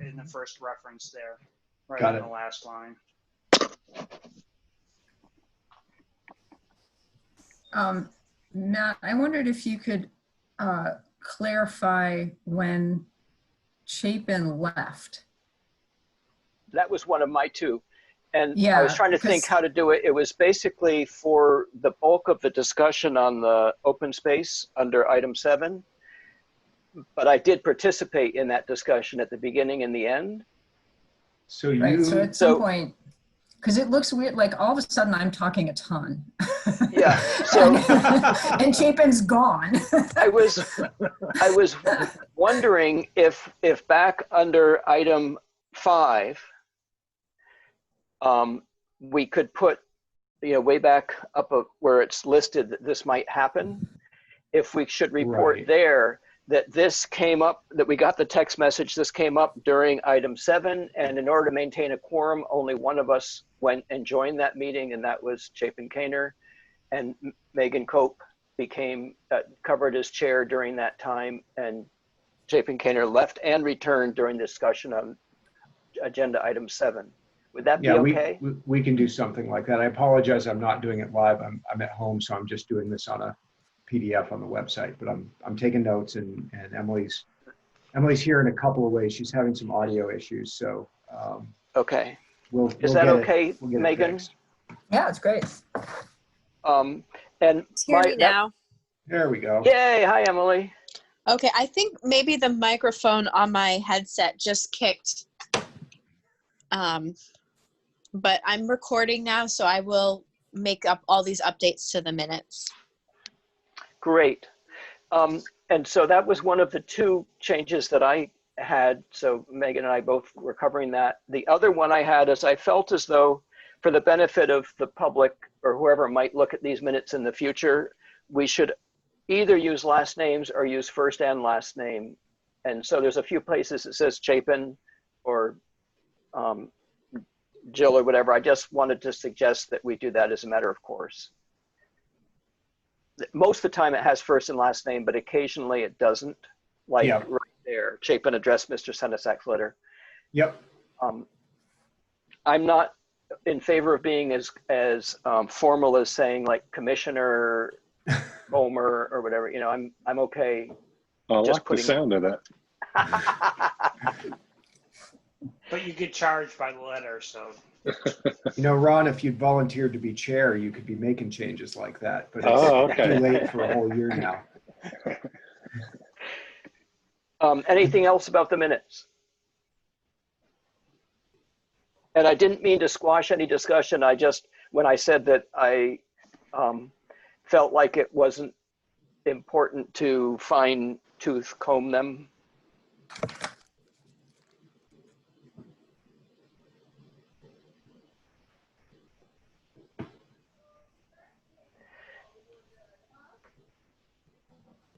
in the first reference there, right Got in it. the last line. Matt, I wondered if you could clarify when Chapin left. That was one of my two. And Yeah, I was trying to think how to do it. It was basically for the bulk of the discussion on the open space under item 7. But I did participate in that discussion at the beginning and the end. So you, right. So at some point, because it looks weird, like all of a sudden I'm talking a ton. Yeah. So and Chapin's gone. I was wondering if back under item 5, we could put, way back up where it's listed that this might happen. If we should report Right. there that this came up, that we got the text message, this came up during item 7, and in order to maintain a quorum, only one of us went and joined that meeting, and that was Chapin Kaner, and Megan Cope covered as chair during that time, and Chapin Kaner left and returned during discussion on agenda item 7. Would that be okay? we can do something like that. I apologize, I'm not doing it live. I'm at home, so I'm just doing this on a PDF on the website. But I'm taking notes, and Emily's here in a couple of ways. She's having some audio issues, so Okay. Is Is that okay, Megan? Yeah, it's great. And Hear me now. There we go. Yay! Hi, Emily. Okay, I think maybe the microphone on my headset just kicked. But I'm recording now, so I will make up all these updates to the minutes. Great. And so that was one of the 2 changes that I had. So Megan and I both were covering that. The other one I had is I felt as though, for the benefit of the public or whoever might look at these minutes in the future, we should either use last names or use first and last name. And so there's a few places it says Chapin or Jill or whatever. I just wanted to suggest that we do that as a matter of course. Most of the time it has first and last name, but occasionally it doesn't. Like right there, Chapin addressed Mr. Senesac's letter. Yep. I'm not in favor of being as formal as saying like Commissioner Bomer or whatever. I'm okay. I like the sound of that. But you get charged by the letter, so. Ron, if you'd volunteered to be chair, you could be making changes like that. But it's too late for a whole year now. Anything else about the minutes? And I didn't mean to squash any discussion. When I said that I felt like it wasn't important to fine tooth comb them.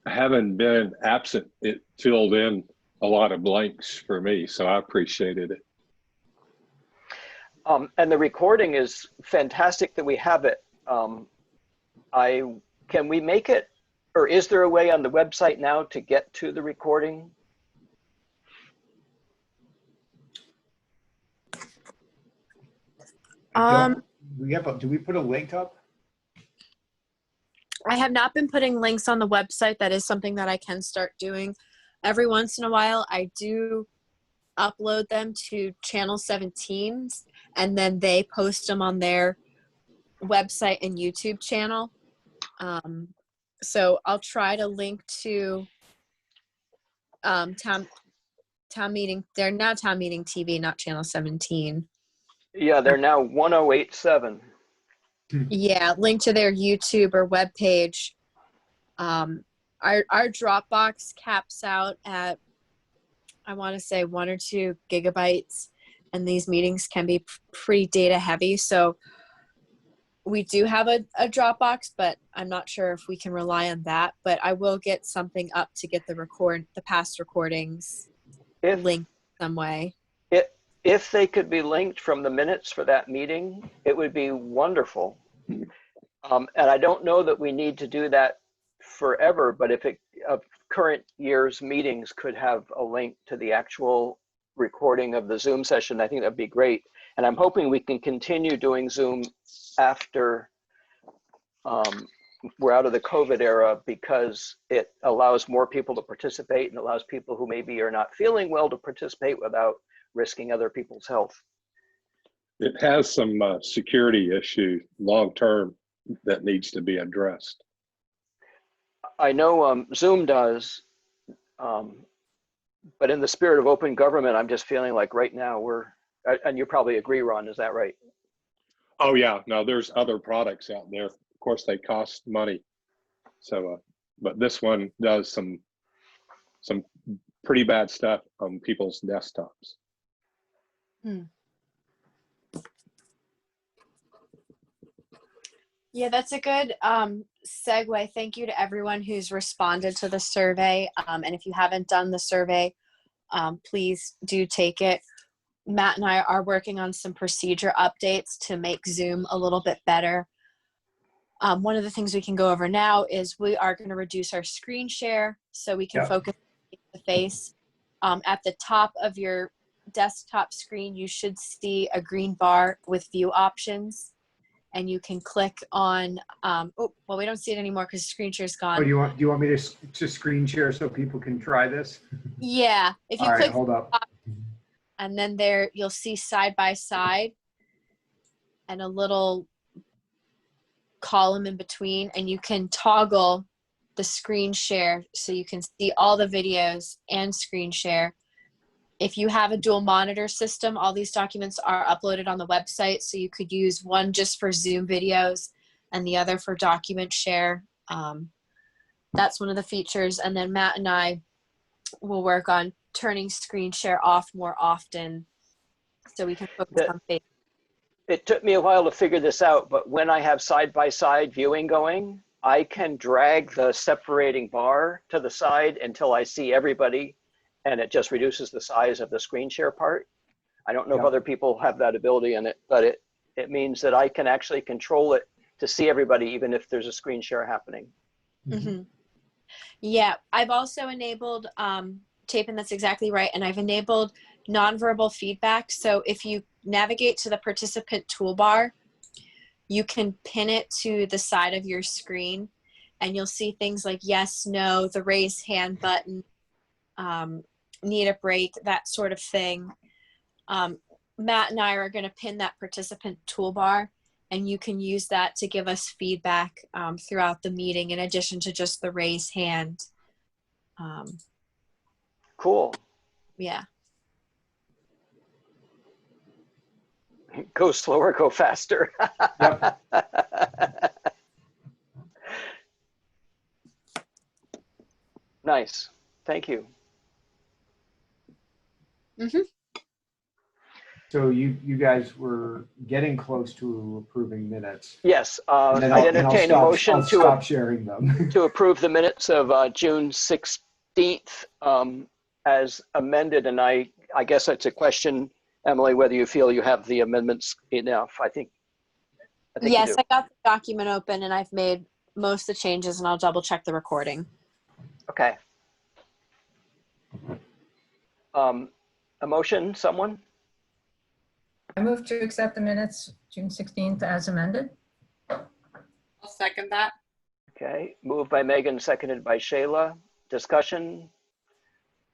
Having been absent, it filled in a lot of blanks for me, so I appreciated it. And the recording is fantastic that we have it. Can we make it, or is there a way on the website now to get to the recording? Do we put a link up? I have not been putting links on the website. That is something that I can start doing. Every once in a while, I do upload them to Channel 17, and then they post them on their website and YouTube channel. So I'll try to link to town meeting. They're now Town Meeting TV, not Channel 17. Yeah, they're now 1087. Yeah, link to their YouTube or webpage. Our Dropbox caps out at, I want to say 1 or 2 gigabytes, and these meetings can be pretty data heavy. So we do have a Dropbox, but I'm not sure if we can rely on that. But I will get something up to get the past recordings linked some way. If they could be linked from the minutes for that meeting, it would be wonderful. And I don't know that we need to do that forever, but if current year's meetings could have a link to the actual recording of the Zoom session, I think that'd be great. And I'm hoping we can continue doing Zoom after we're out of the COVID era, because it allows more people to participate and allows people who maybe are not feeling well to participate without risking other people's health. It has some security issue long-term that needs to be addressed. I know Zoom does, but in the spirit of open government, I'm just feeling like right now and you probably agree, Ron, is that right? Oh yeah, no, there's other products out there. Of course, they cost money. So, but this one does some pretty bad stuff on people's desktops. Yeah, that's a good segue. Thank you to everyone who's responded to the survey. And if you haven't done the survey, please do take it. Matt and I are working on some procedure updates to make Zoom a little bit better. One of the things we can go over now is we are going to reduce our screen share so we can focus face to face. At the top of your desktop screen, you should see a green bar with view options, and you can click on, oh, well, we don't see it anymore because the screen share is gone. Oh, do you want me to screen share so people can try this? Yeah, if you All right, click, hold up. and then there you'll see side by side and a little column in between, and you can toggle the screen share so you can see all the videos and screen share. If you have a dual monitor system, all these documents are uploaded on the website, so you could use one just for Zoom videos and the other for document share. That's one of the features. And then Matt and I will work on turning screen share off more often so we can focus on face. It took me a while to figure this out, but when I have side-by-side viewing going, I can drag the separating bar to the side until I see everybody, and it just reduces the size of the screen share part. I don't know if other people have that ability in it, but it means that I can actually control it to see everybody, even if there's a screen share happening. Mm-hmm. Yeah, I've also enabled, Chapin, that's exactly right. And I've enabled nonverbal feedback. So if you navigate to the participant toolbar, you can pin it to the side of your screen, and you'll see things like yes, no, the raise hand button, need a break, that sort of thing. Matt and I are going to pin that participant toolbar, and you can use that to give us feedback throughout the meeting in addition to just the raise hand. Cool. Yeah. Go slower, go faster. Yep. Nice. Thank you. Mm-hmm. So you guys were getting close to approving minutes. Yes, And then I'd entertain a motion I'll stop sharing them. to approve the minutes of June 16th as amended. And I guess it's a question, Emily, whether you feel you have the amendments enough. I think Yes, you do. I got the document open and I've made most of the changes, and I'll double check the recording. Okay. A motion, someone? I move to accept the minutes June 16th as amended. I'll second that. Okay, moved by Megan, seconded by Shayla. Discussion?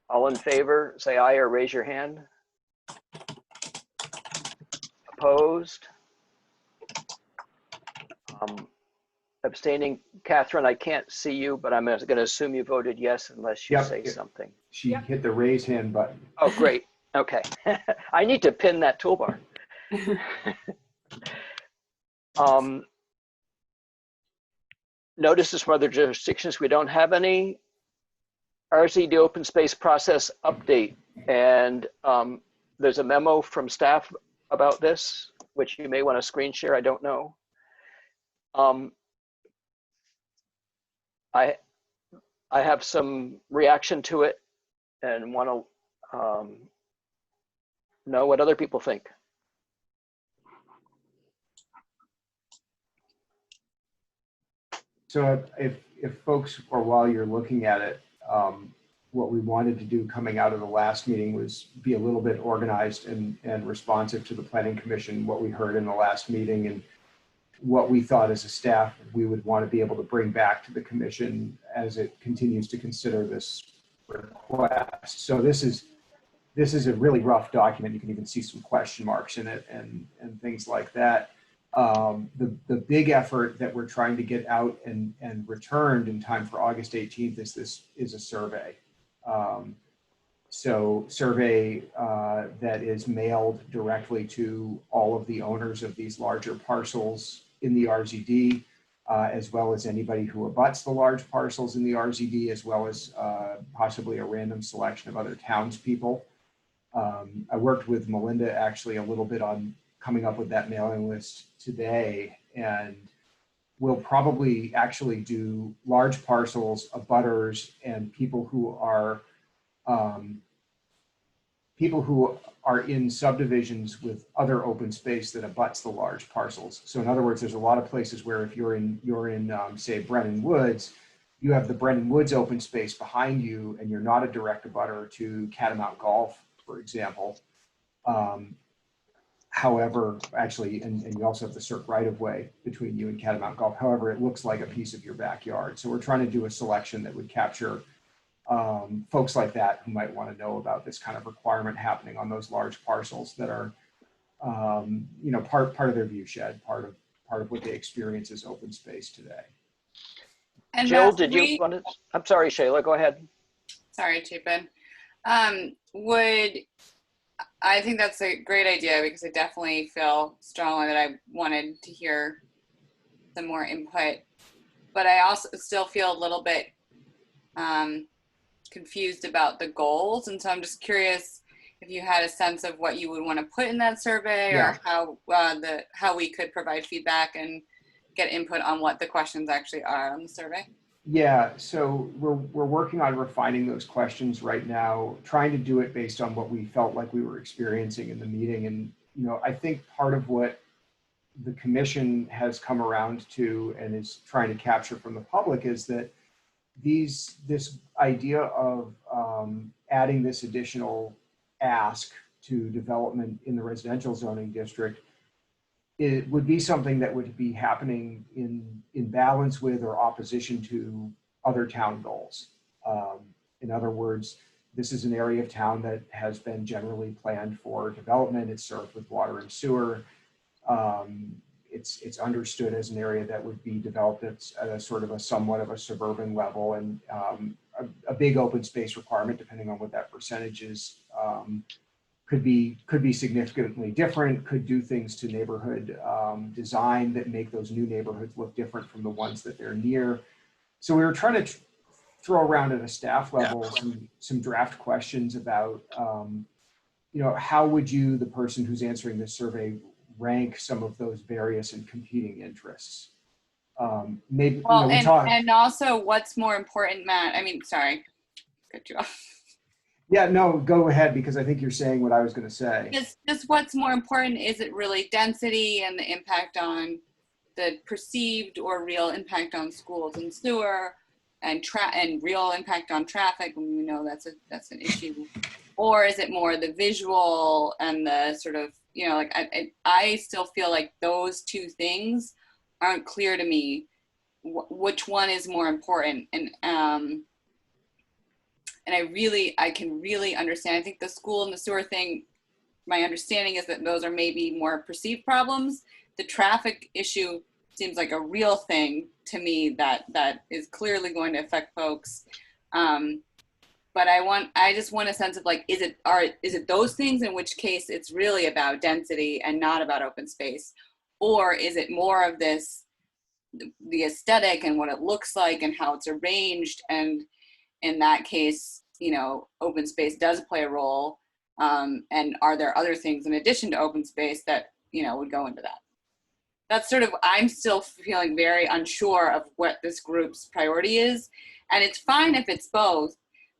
All in favor, say aye or raise your hand. Opposed? Abstaining, Catherine, I can't see you, but I'm going to assume you voted yes unless you say something. She hit the raise hand button. Oh, great. Okay. I need to pin that toolbar. Notices from other jurisdictions, we don't have any. RZD open space process update. And there's a memo from staff about this, which you may want to screen share, I don't know. I have some reaction to it and want to know what other people think. So if folks, or while you're looking at it, what we wanted to do coming out of the last meeting was be a little bit organized and responsive to the Planning Commission, what we heard in the last meeting, and what we thought as a staff we would want to be able to bring back to the commission as it continues to consider this request. So this is a really rough document. You can even see some question marks in it and things like that. The big effort that we're trying to get out and returned in time for August 18th is a survey. So survey that is mailed directly to all of the owners of these larger parcels in the RZD, as well as anybody who abuts the large parcels in the RZD, as well as possibly a random selection of other townspeople. I worked with Melinda actually a little bit on coming up with that mailing list today, and we'll probably actually do large parcels, abutters, and people who are in subdivisions with other open space that abuts the large parcels. So in other words, there's a lot of places where if you're in say Brennan Woods, you have the Brennan Woods open space behind you, and you're not a direct abutter to Catamount Golf, for example. However, actually, and you also have the CERC right-of-way between you and Catamount Golf. However, it looks like a piece of your backyard. So we're trying to do a selection that would capture folks like that who might want to know about this kind of requirement happening on those large parcels that are, part of their view shed, part of what they experience as open space today. And Jill, Matt, did you want to? I'm sorry, Shayla, go ahead. sorry, Chapin. I think that's a great idea, because I definitely feel strongly that I wanted to hear some more input, but I also still feel a little bit confused about the goals. And so I'm just curious if you had a sense of what you would want to put in that survey, Yeah. or how we could provide feedback and get input on what the questions actually are on the survey. Yeah, so we're working on refining those questions right now, trying to do it based on what we felt like we were experiencing in the meeting. And, I think part of what the commission has come around to and is trying to capture from the public is that this idea of adding this additional ask to development in the residential zoning district, it would be something that would be happening in balance with or opposition to other town goals. In other words, this is an area of town that has been generally planned for development. It's served with water and sewer. It's understood as an area that would be developed at a sort of a somewhat of a suburban level, and a big open space requirement, depending on what that percentage is, could be significantly different, could do things to neighborhood design that make those new neighborhoods look different from the ones that they're near. So we were trying to throw around at a staff level some draft questions about, how would you, the person who's answering this survey, rank some of those various and competing interests? Maybe, Well, we talked. and also what's more important, Matt, I mean, sorry, cut you off. Yeah, no, go ahead, because I think you're saying what I was going to say. Just what's more important, is it really density and the impact on the perceived or real impact on schools and sewer, and real impact on traffic, when we know that's an issue, or is it more the visual and the sort of, I still feel like those two things aren't clear to me, which one is more important. And I can really understand. I think the school and the sewer thing, my understanding is that those are maybe more perceived problems. The traffic issue seems like a real thing to me that is clearly going to affect folks. But I just want a sense of like, is it those things, in which case it's really about density and not about open space? Or is it more of this, the aesthetic and what it looks like and how it's arranged? And in that case, open space does play a role. And are there other things in addition to open space that, would go into that? That's sort of, I'm still feeling very unsure of what this group's priority is. And it's fine if it's both.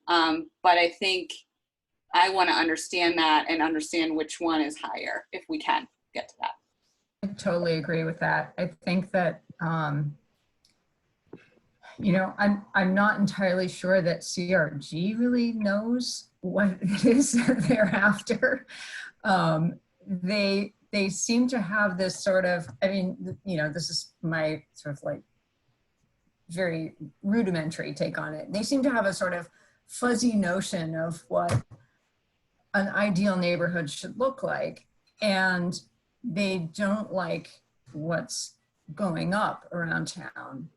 But I think I want to understand that and understand which one is higher, if we can get to that. I totally agree with that. I think that I'm not entirely sure that CRG really knows what it is that they're after. They seem to have this sort of, this is my sort of like very rudimentary take on it. They seem to have a sort of fuzzy notion of what an ideal neighborhood should look like, and they don't like what's going up around town.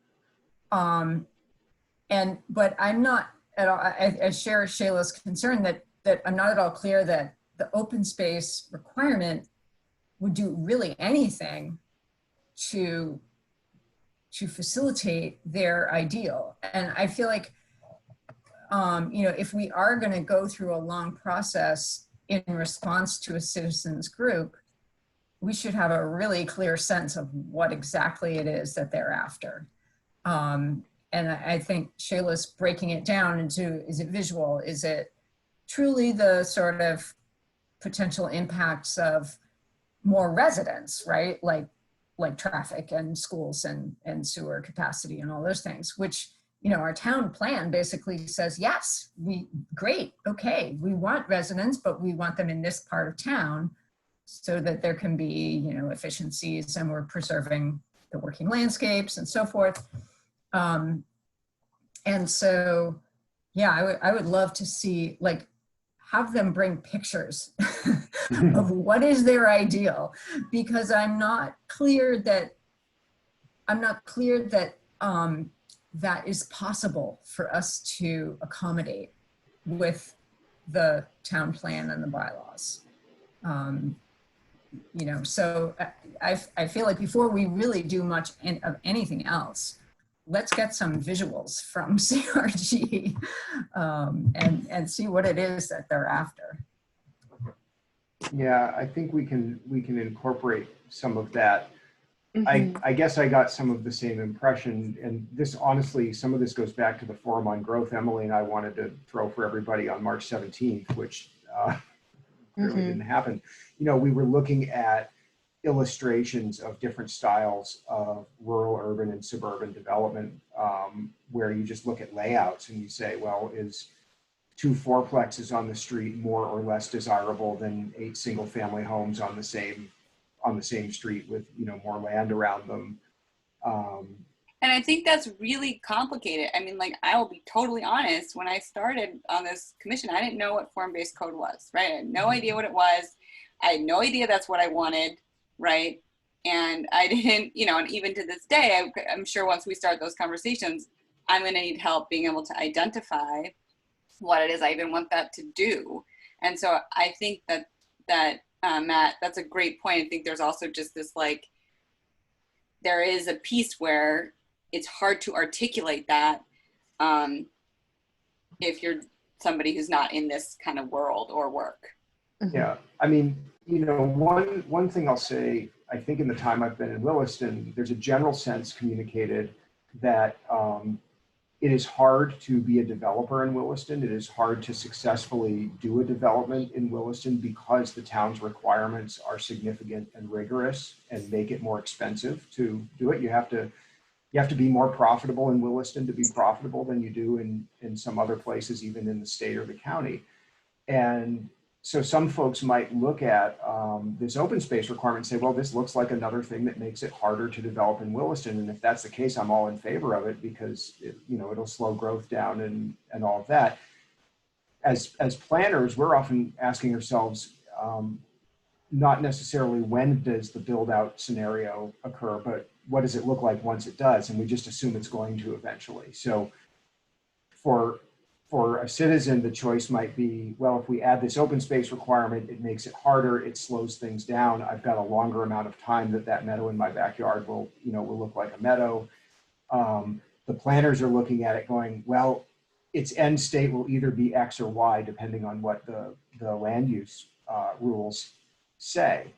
But I'm not at all, I share Shayla's concern that I'm not at all clear that the open space requirement would do really anything to facilitate their ideal. And I feel like, if we are going to go through a long process in response to a citizens group, we should have a really clear sense of what exactly it is that they're after. And I think Shayla's breaking it down into, is it visual? Is it truly the sort of potential impacts of more residents, right? Like traffic and schools and sewer capacity and all those things, which, our town plan basically says, yes, great, okay, we want residents, but we want them in this part of town so that there can be, efficiencies, and we're preserving the working landscapes and so forth. And so, yeah, I would love to see, like, have them bring pictures of what is their ideal, because I'm not clear that that is possible for us to accommodate with the town plan and the bylaws. So I feel like before we really do much of anything else, let's get some visuals from CRG and see what it is that they're after. Yeah, I think we can incorporate some of that. Mhm. I guess I got some of the same impression, and this, honestly, some of this goes back to the Forum on Growth Emily and I wanted to throw for everybody on March 17th, which really didn't happen. We were looking at illustrations of different styles of rural, urban, and suburban development, where you just look at layouts and you say, well, is 2 fourplexes on the street more or less desirable than 8 single-family homes on the same street with more land around them? And I think that's really complicated. I mean, like, I will be totally honest. When I started on this commission, I didn't know what form-based code was, right? I had no idea what it was. I had no idea that's what I wanted, right? And I didn't, and even to this day, I'm sure once we start those conversations, I'm going to need help being able to identify what it is I even want that to do. And so I think that Matt, that's a great point. I think there's also just this, like, there is a piece where it's hard to articulate that if you're somebody who's not in this kind of world or work. Yeah, I mean, one thing I'll say, I think in the time I've been in Williston, there's a general sense communicated that it is hard to be a developer in Williston. It is hard to successfully do a development in Williston because the town's requirements are significant and rigorous and make it more expensive to do it. You have to be more profitable in Williston to be profitable than you do in some other places, even in the state or the county. And so some folks might look at this open space requirement and say, well, this looks like another thing that makes it harder to develop in Williston. And if that's the case, I'm all in favor of it because it'll slow growth down and all of that. As planners, we're often asking ourselves, not necessarily when does the build out scenario occur, but what does it look like once it does? And we just assume it's going to eventually. So for a citizen, the choice might be, well, if we add this open space requirement, it makes it harder, it slows things down. I've got a longer amount of time that meadow in my backyard will look like a meadow. The planners are looking at it going, well, its end state will either be X or Y, depending on what the land use rules say.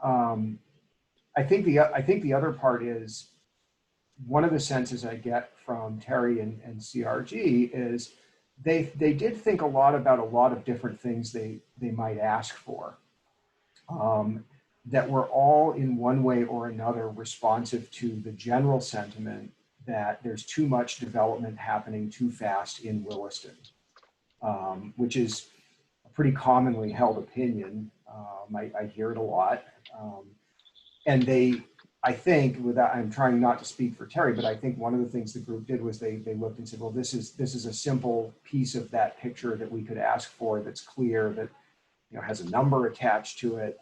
I think the other part is, one of the senses I get from Terry and CRG is they did think a lot about a lot of different things they might ask for, that were all in one way or another responsive to the general sentiment that there's too much development happening too fast in Williston, which is a pretty commonly held opinion. I hear it a lot. And I think, I'm trying not to speak for Terry, but I think one of the things the group did was they looked and said, well, this is a simple piece of that picture that we could ask for that's clear, that has a number attached to it.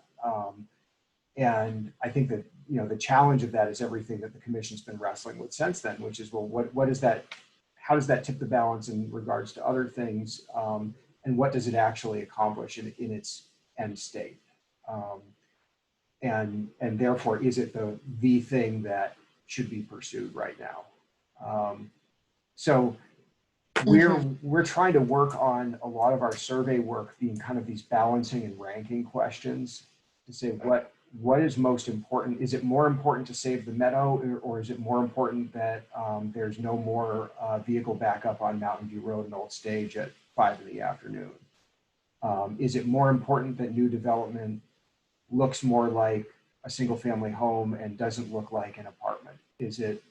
And I think that the challenge of that is everything that the commission's been wrestling with since then, which is, well, what is that? How does that tip the balance in regards to other things? And what does it actually accomplish in its end state? And therefore, is it the thing that should be pursued right now? So we're trying to work on a lot of our survey work being kind of these balancing and ranking questions to say what is most important. Is it more important to save the meadow, or is it more important that there's no more vehicle backup on Mountain View Road and Old Stage at 5 in the afternoon? Is it more important that new development looks more like a single family home and doesn't look like an apartment? Is it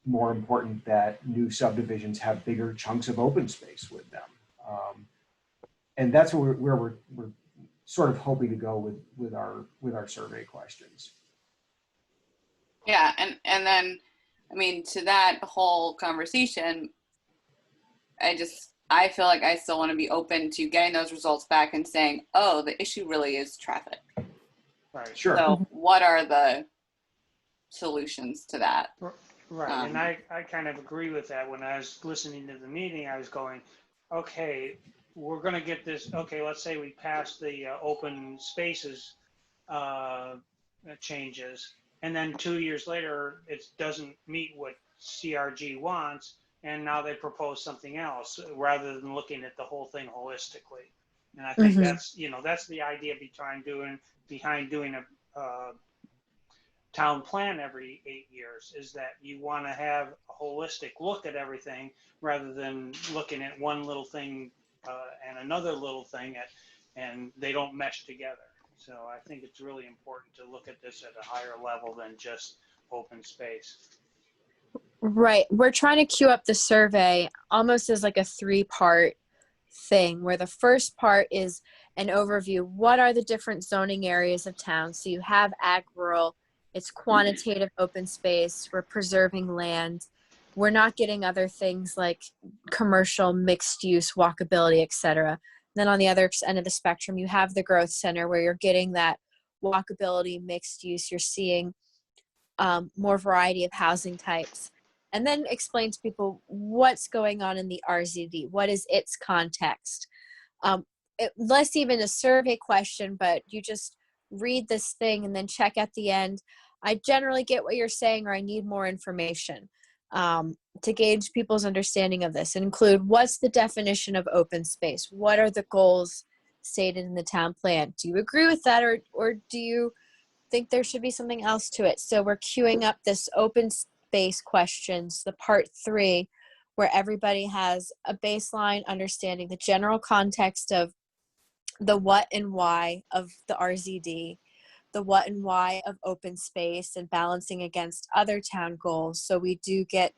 more important that new subdivisions have bigger chunks of open space with them? And that's where we're sort of hoping to go with our survey questions. Yeah, and then, I mean, to that whole conversation, I feel like I still want to be open to getting those results back and saying, oh, the issue really is traffic. Right. Sure. So what are the solutions to that? Right, and I kind of agree with that. When I was listening to the meeting, I was going, okay, we're going to get this. Okay, let's say we pass the open spaces changes, and then 2 years later, it doesn't meet what CRG wants, and now they propose something else rather than looking at the whole thing holistically. And I think that's the idea behind doing a town plan every 8 years, is that you want to have a holistic look at everything rather than looking at one little thing and another little thing and they don't mesh together. So I think it's really important to look at this at a higher level than just open space. Right. We're trying to queue up the survey almost as like a 3-part thing, where the first part is an overview. What are the different zoning areas of town? So you have ag rural, it's quantitative open space, we're preserving land. We're not getting other things like commercial, mixed use, walkability, etc. Then on the other end of the spectrum, you have the growth center where you're getting that walkability, mixed use. You're seeing more variety of housing types. And then explain to people what's going on in the RZD. What is its context? Less even a survey question, but you just read this thing and then check at the end. I generally get what you're saying, or I need more information to gauge people's understanding of this. Include, what's the definition of open space? What are the goals stated in the town plan? Do you agree with that, or do you think there should be something else to it? So we're queuing up this open space questions, the part 3, where everybody has a baseline understanding, the general context of the what and why of the RZD, the what and why of open space, and balancing against other town goals. So we do get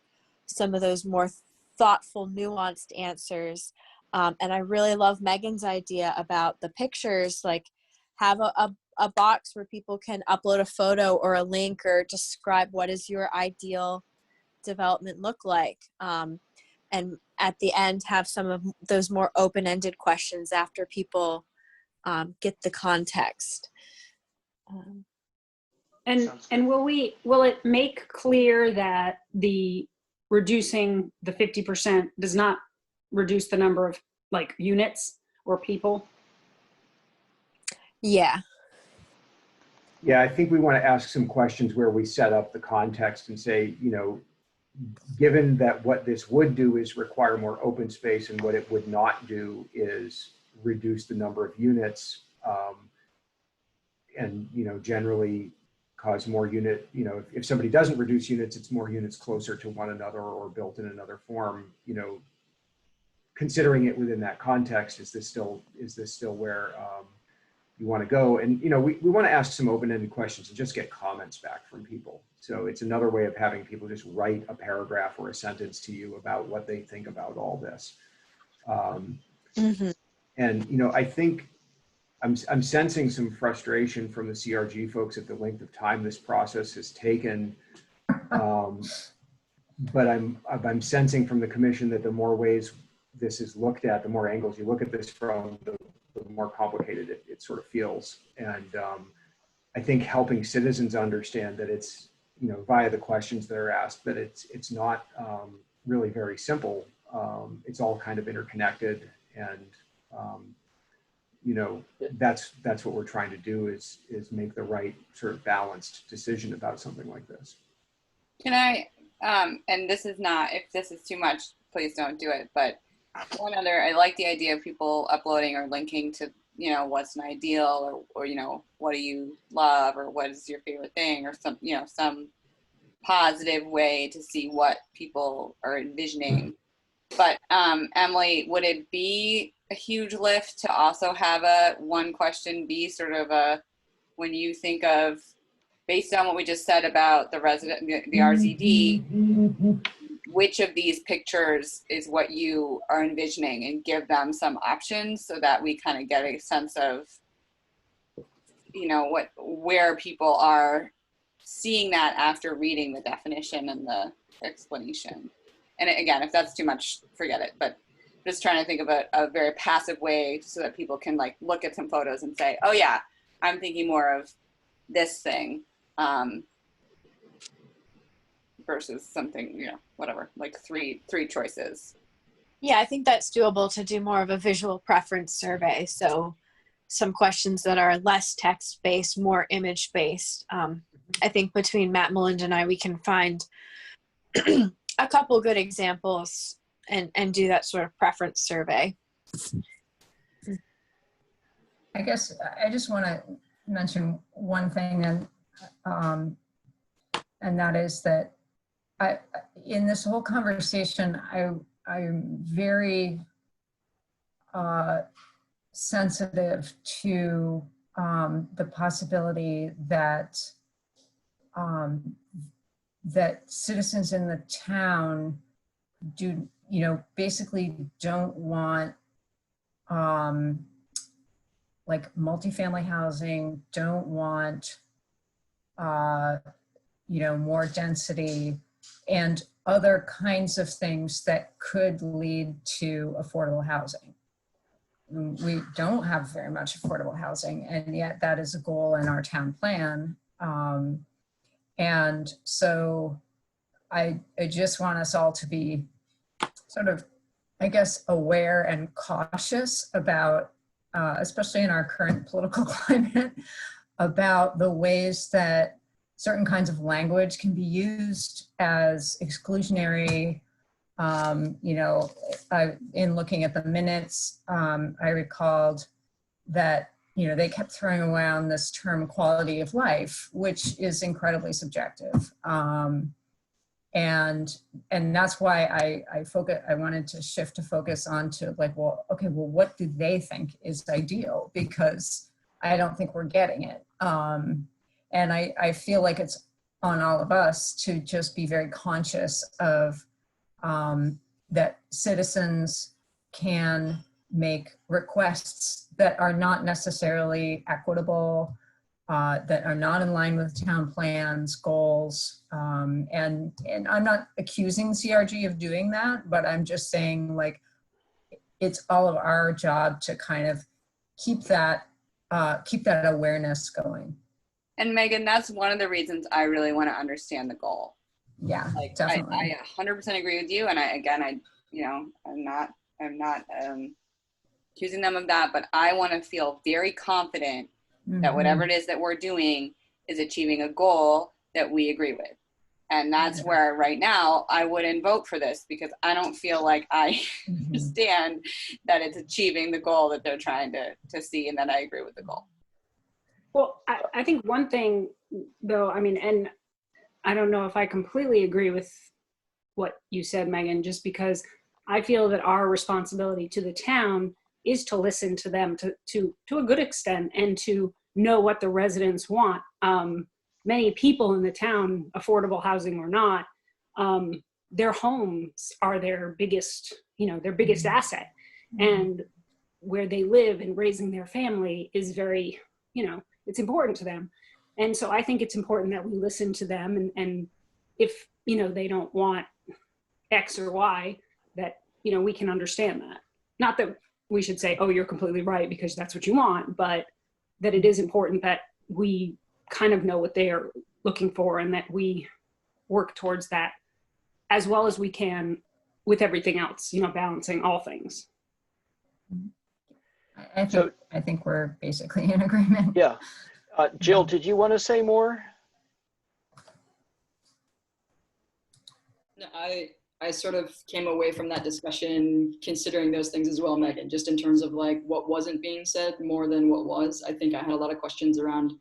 some of those more thoughtful, nuanced answers. And I really love Megan's idea about the pictures, like have a box where people can upload a photo or a link or describe what does your ideal development look like. And at the end, have some of those more open-ended questions after people get the context. And will it make clear that the reducing the 50% does not reduce the number of like units or people? Yeah. Yeah, I think we want to ask some questions where we set up the context and say, given that what this would do is require more open space, and what it would not do is reduce the number of units, and generally cause more unit, if somebody doesn't reduce units, it's more units closer to one another or built in another form. Considering it within that context, is this still where you want to go. And, you know, we want to ask some open-ended questions and just get comments back from people. So it's another way of having people just write a paragraph or a sentence to you about what they think about all this. And, you know, I think I'm sensing some frustration from the CRG folks at the length of time this process has taken. But I'm sensing from the commission that the more ways this is looked at, the more angles you look at this from, the more complicated it sort of feels. And I think helping citizens understand that it's, you know, via the questions that are asked, that it's not really very simple. It's all kind of interconnected, and you know, that's what we're trying to do is make the right sort of balanced decision about something like this. Can I, and this is not, if this is too much, please don't do it, but one other, I like the idea of people uploading or linking to, you know, what's an ideal, or, you know, what do you love, or what is your favorite thing, or some, you know, some positive way to see what people are envisioning. But Emily, would it be a huge lift to also have a one question be sort of a, when you think of, based on what we just said about the RZD, which of these pictures is what you are envisioning, and give them some options so that we kind of get a sense of, you know, where people are seeing that after reading the definition and the explanation. And again, if that's too much, forget it. But just trying to think of a very passive way so that people can like look at some photos and say, oh yeah, I'm thinking more of this thing versus something, you know, whatever, like three choices. Yeah, I think that's doable to do more of a visual preference survey. So some questions that are less text-based, more image-based. I think between Matt, Melinda, and I, we can find a couple good examples and do that sort of preference survey. I guess I just want to mention one thing, and that is that in this whole conversation, I'm very sensitive to the possibility that that citizens in the town do, you know, basically don't want like multifamily housing, don't want you know, more density and other kinds of things that could lead to affordable housing. We don't have very much affordable housing, and yet that is a goal in our town plan. And so I just want us all to be sort of, I guess, aware and cautious about, especially in our current political climate, about the ways that certain kinds of language can be used as exclusionary. You know, in looking at the minutes, I recalled that, you know, they kept throwing around this term quality of life, which is incredibly subjective. And that's why I wanted to shift to focus onto like, well, okay, well, what do they think is ideal? Because I don't think we're getting it. And I feel like it's on all of us to just be very conscious of that citizens can make requests that are not necessarily equitable, that are not in line with town plans, goals. And I'm not accusing CRG of doing that, but I'm just saying, like, it's all of our job to kind of keep that awareness going. And Megan, that's one of the reasons I really want to understand the goal. Yeah, like, definitely. I 100% agree with you. And I'm not accusing them of that, but I want to feel very confident that whatever it is that we're doing is achieving a goal that we agree with. And that's where right now I wouldn't vote for this, because I don't feel like I understand that it's achieving the goal that they're trying to see, and that I agree with the goal. Well, I think one thing though, I mean, and I don't know if I completely agree with what you said, Megan, just because I feel that our responsibility to the town is to listen to them to a good extent and to know what the residents want. Many people in the town, affordable housing or not, their homes are their biggest, their biggest asset. And where they live and raising their family is very, it's important to them. And so I think it's important that we listen to them, and if, they don't want X or Y, that, we can understand that. Not that we should say, oh, you're completely right because that's what you want, but that it is important that we kind of know what they are looking for and that we work towards that as well as we can with everything else, balancing all things. I think we're basically in agreement. Yeah. Jill, did you want to say more? No, I sort of came away from that discussion considering those things as well, Megan, just in terms of like what wasn't being said more than what was. I think I had a lot of questions around,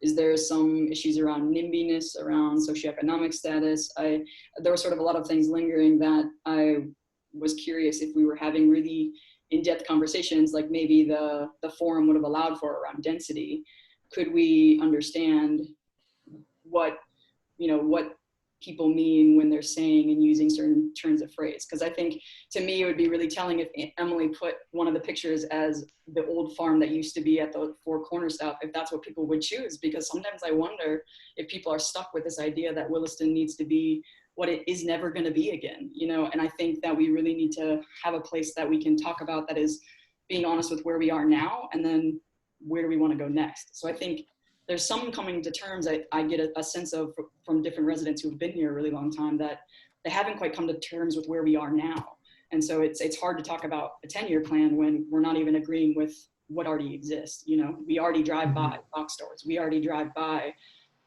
is there some issues around NIMBYness, around socioeconomic status? There were sort of a lot of things lingering that I was curious if we were having really in-depth conversations, like maybe the forum would have allowed for around density. Could we understand what people mean when they're saying and using certain turns of phrase? Because I think, to me, it would be really telling if Emily put one of the pictures as the old farm that used to be at the Four Corners stop, if that's what people would choose. Because sometimes I wonder if people are stuck with this idea that Williston needs to be what it is never going to be again, and I think that we really need to have a place that we can talk about that is being honest with where we are now and then where do we want to go next. So I think there's some coming to terms I get a sense of from different residents who've been here a really long time that they haven't quite come to terms with where we are now. And so it's hard to talk about a 10-year plan when we're not even agreeing with what already exists. We already drive by box stores. We already drive by,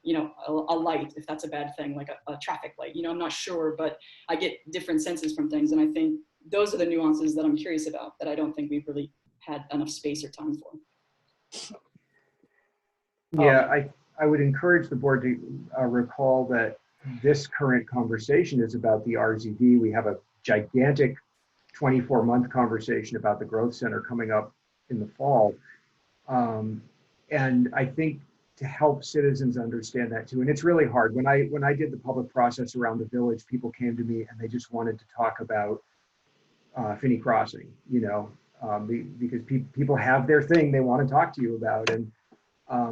a light, if that's a bad thing, like a traffic light. I'm not sure, but I get different senses from things. And I think those are the nuances that I'm curious about that I don't think we've really had enough space or time for. Yeah, I would encourage the board to recall that this current conversation is about the RZD. We have a gigantic 24-month conversation about the growth center coming up in the fall. And I think to help citizens understand that too, and it's really hard. When I did the public process around the village, people came to me and they just wanted to talk about Finney Crossing, because people have their thing they want to talk to you about. And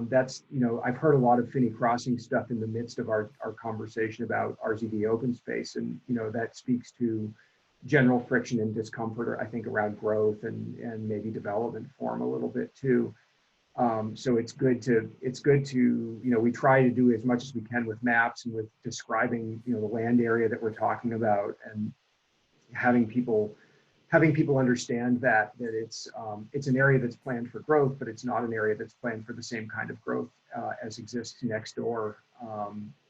that's, I've heard a lot of Finney Crossing stuff in the midst of our conversation about RZD open space. And, that speaks to general friction and discomfort, I think, around growth and maybe development form a little bit too. So it's good to, we try to do as much as we can with maps and with describing, the land area that we're talking about and having people understand that it's an area that's planned for growth, but it's not an area that's planned for the same kind of growth as exists next door,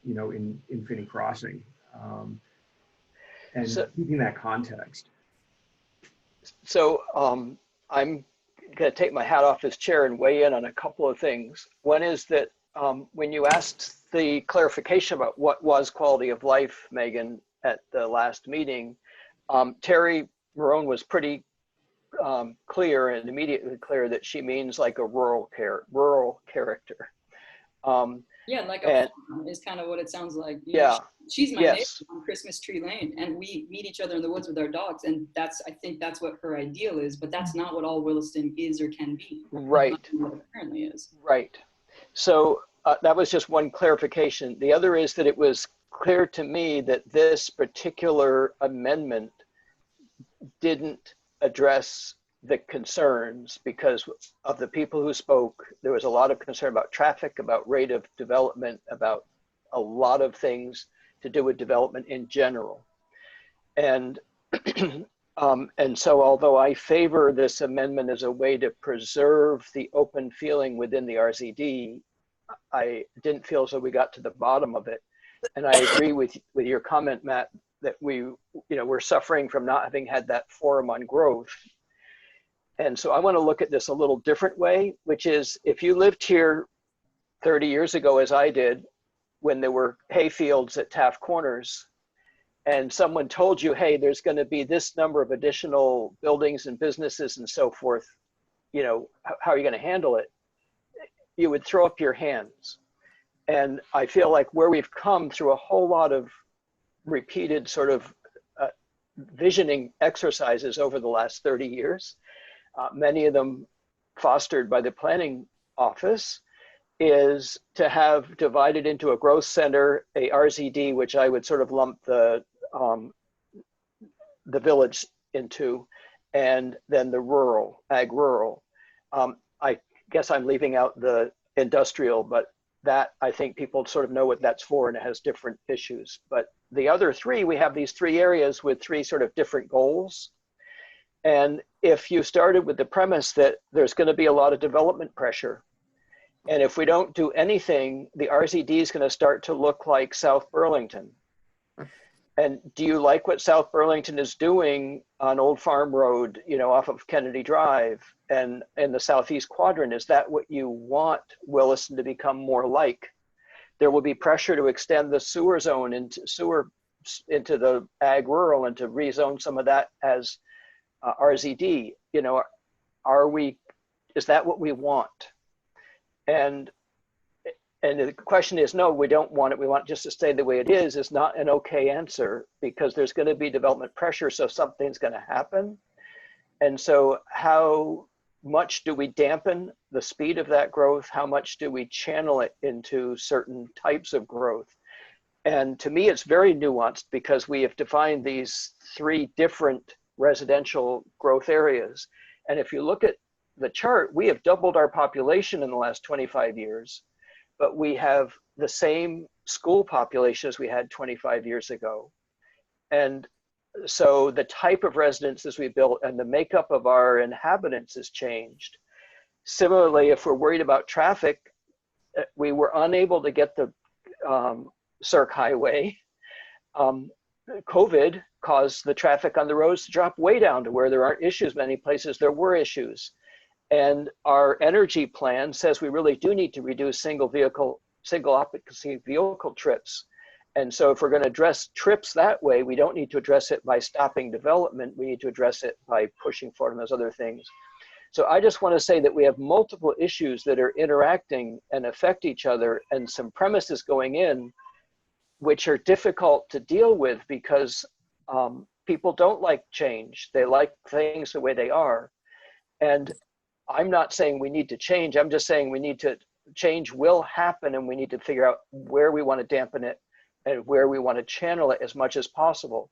in Finney Crossing, and so, keeping that context. So I'm going to take my hat off as chair and weigh in on a couple of things. One is that when you asked the clarification about what was quality of life, Megan, at the last meeting, Terry Marone was pretty clear and immediately clear that she means like a rural character. Yeah, like a farm is kind of what it sounds like. She's my neighbor on Christmas Tree Lane, and we meet each other in the woods with our dogs, and I think that's what her ideal is, but that's not what all Williston is or can be. Right. That's not what it currently is. Right. So that was just one clarification. The other is that it was clear to me that this particular amendment didn't address the concerns because of the people who spoke. There was a lot of concern about traffic, about rate of development, about a lot of things to do with development in general. And and so although I favor this amendment as a way to preserve the open feeling within the RZD, I didn't feel as though we got to the bottom of it. And I agree with your comment, Matt, that we're suffering from not having had that forum on growth. And so I want to look at this a little different way, which is if you lived here 30 years ago, as I did, when there were hay fields at Taft Corners, and someone told you, hey, there's going to be this number of additional buildings and businesses and so forth you know, how are you going to handle it? You would throw up your hands. And I feel like where we've come through a whole lot of repeated sort of visioning exercises over the last 30 years, many of them fostered by the planning office, is to have divided into a growth center, a RZD, which I would sort of lump the village into, and then the rural, ag rural. I guess I'm leaving out the industrial, but that I think people sort of know what that's for, and it has different issues. But the other three, we have these three areas with three sort of different goals. And if you started with the premise that there's going to be a lot of development pressure, and if we don't do anything, the RZD is going to start to look like South Burlington. And do you like what South Burlington is doing on Old Farm Road, you know, off of Kennedy Drive and in the Southeast Quadrant? Is that what you want Williston to become more like? There will be pressure to extend the sewer zone into the ag rural and to rezone some of that as RZD. You know, is that what we want? And the question is, no, we don't want it. We want it just to stay the way it is not an okay answer, because there's going to be development pressure, so something's going to happen. And so how much do we dampen the speed of that growth? How much do we channel it into certain types of growth? And to me, it's very nuanced, because we have defined these three different residential growth areas. And if you look at the chart, we have doubled our population in the last 25 years. But we have the same school population as we had 25 years ago. And so the type of residences we built and the makeup of our inhabitants has changed. Similarly, if we're worried about traffic, we were unable to get the Cirque Highway. COVID caused the traffic on the roads to drop way down to where there aren't issues. Many places there were issues. And our energy plan says we really do need to reduce single occupancy vehicle trips. And so if we're going to address trips that way, we don't need to address it by stopping development. We need to address it by pushing forward on those other things. So I just want to say that we have multiple issues that are interacting and affect each other, and some premises going in which are difficult to deal with, because people don't like change. They like things the way they are. And I'm not saying we need to change. I'm just saying we need to change will happen, and we need to figure out where we want to dampen it and where we want to channel it as much as possible.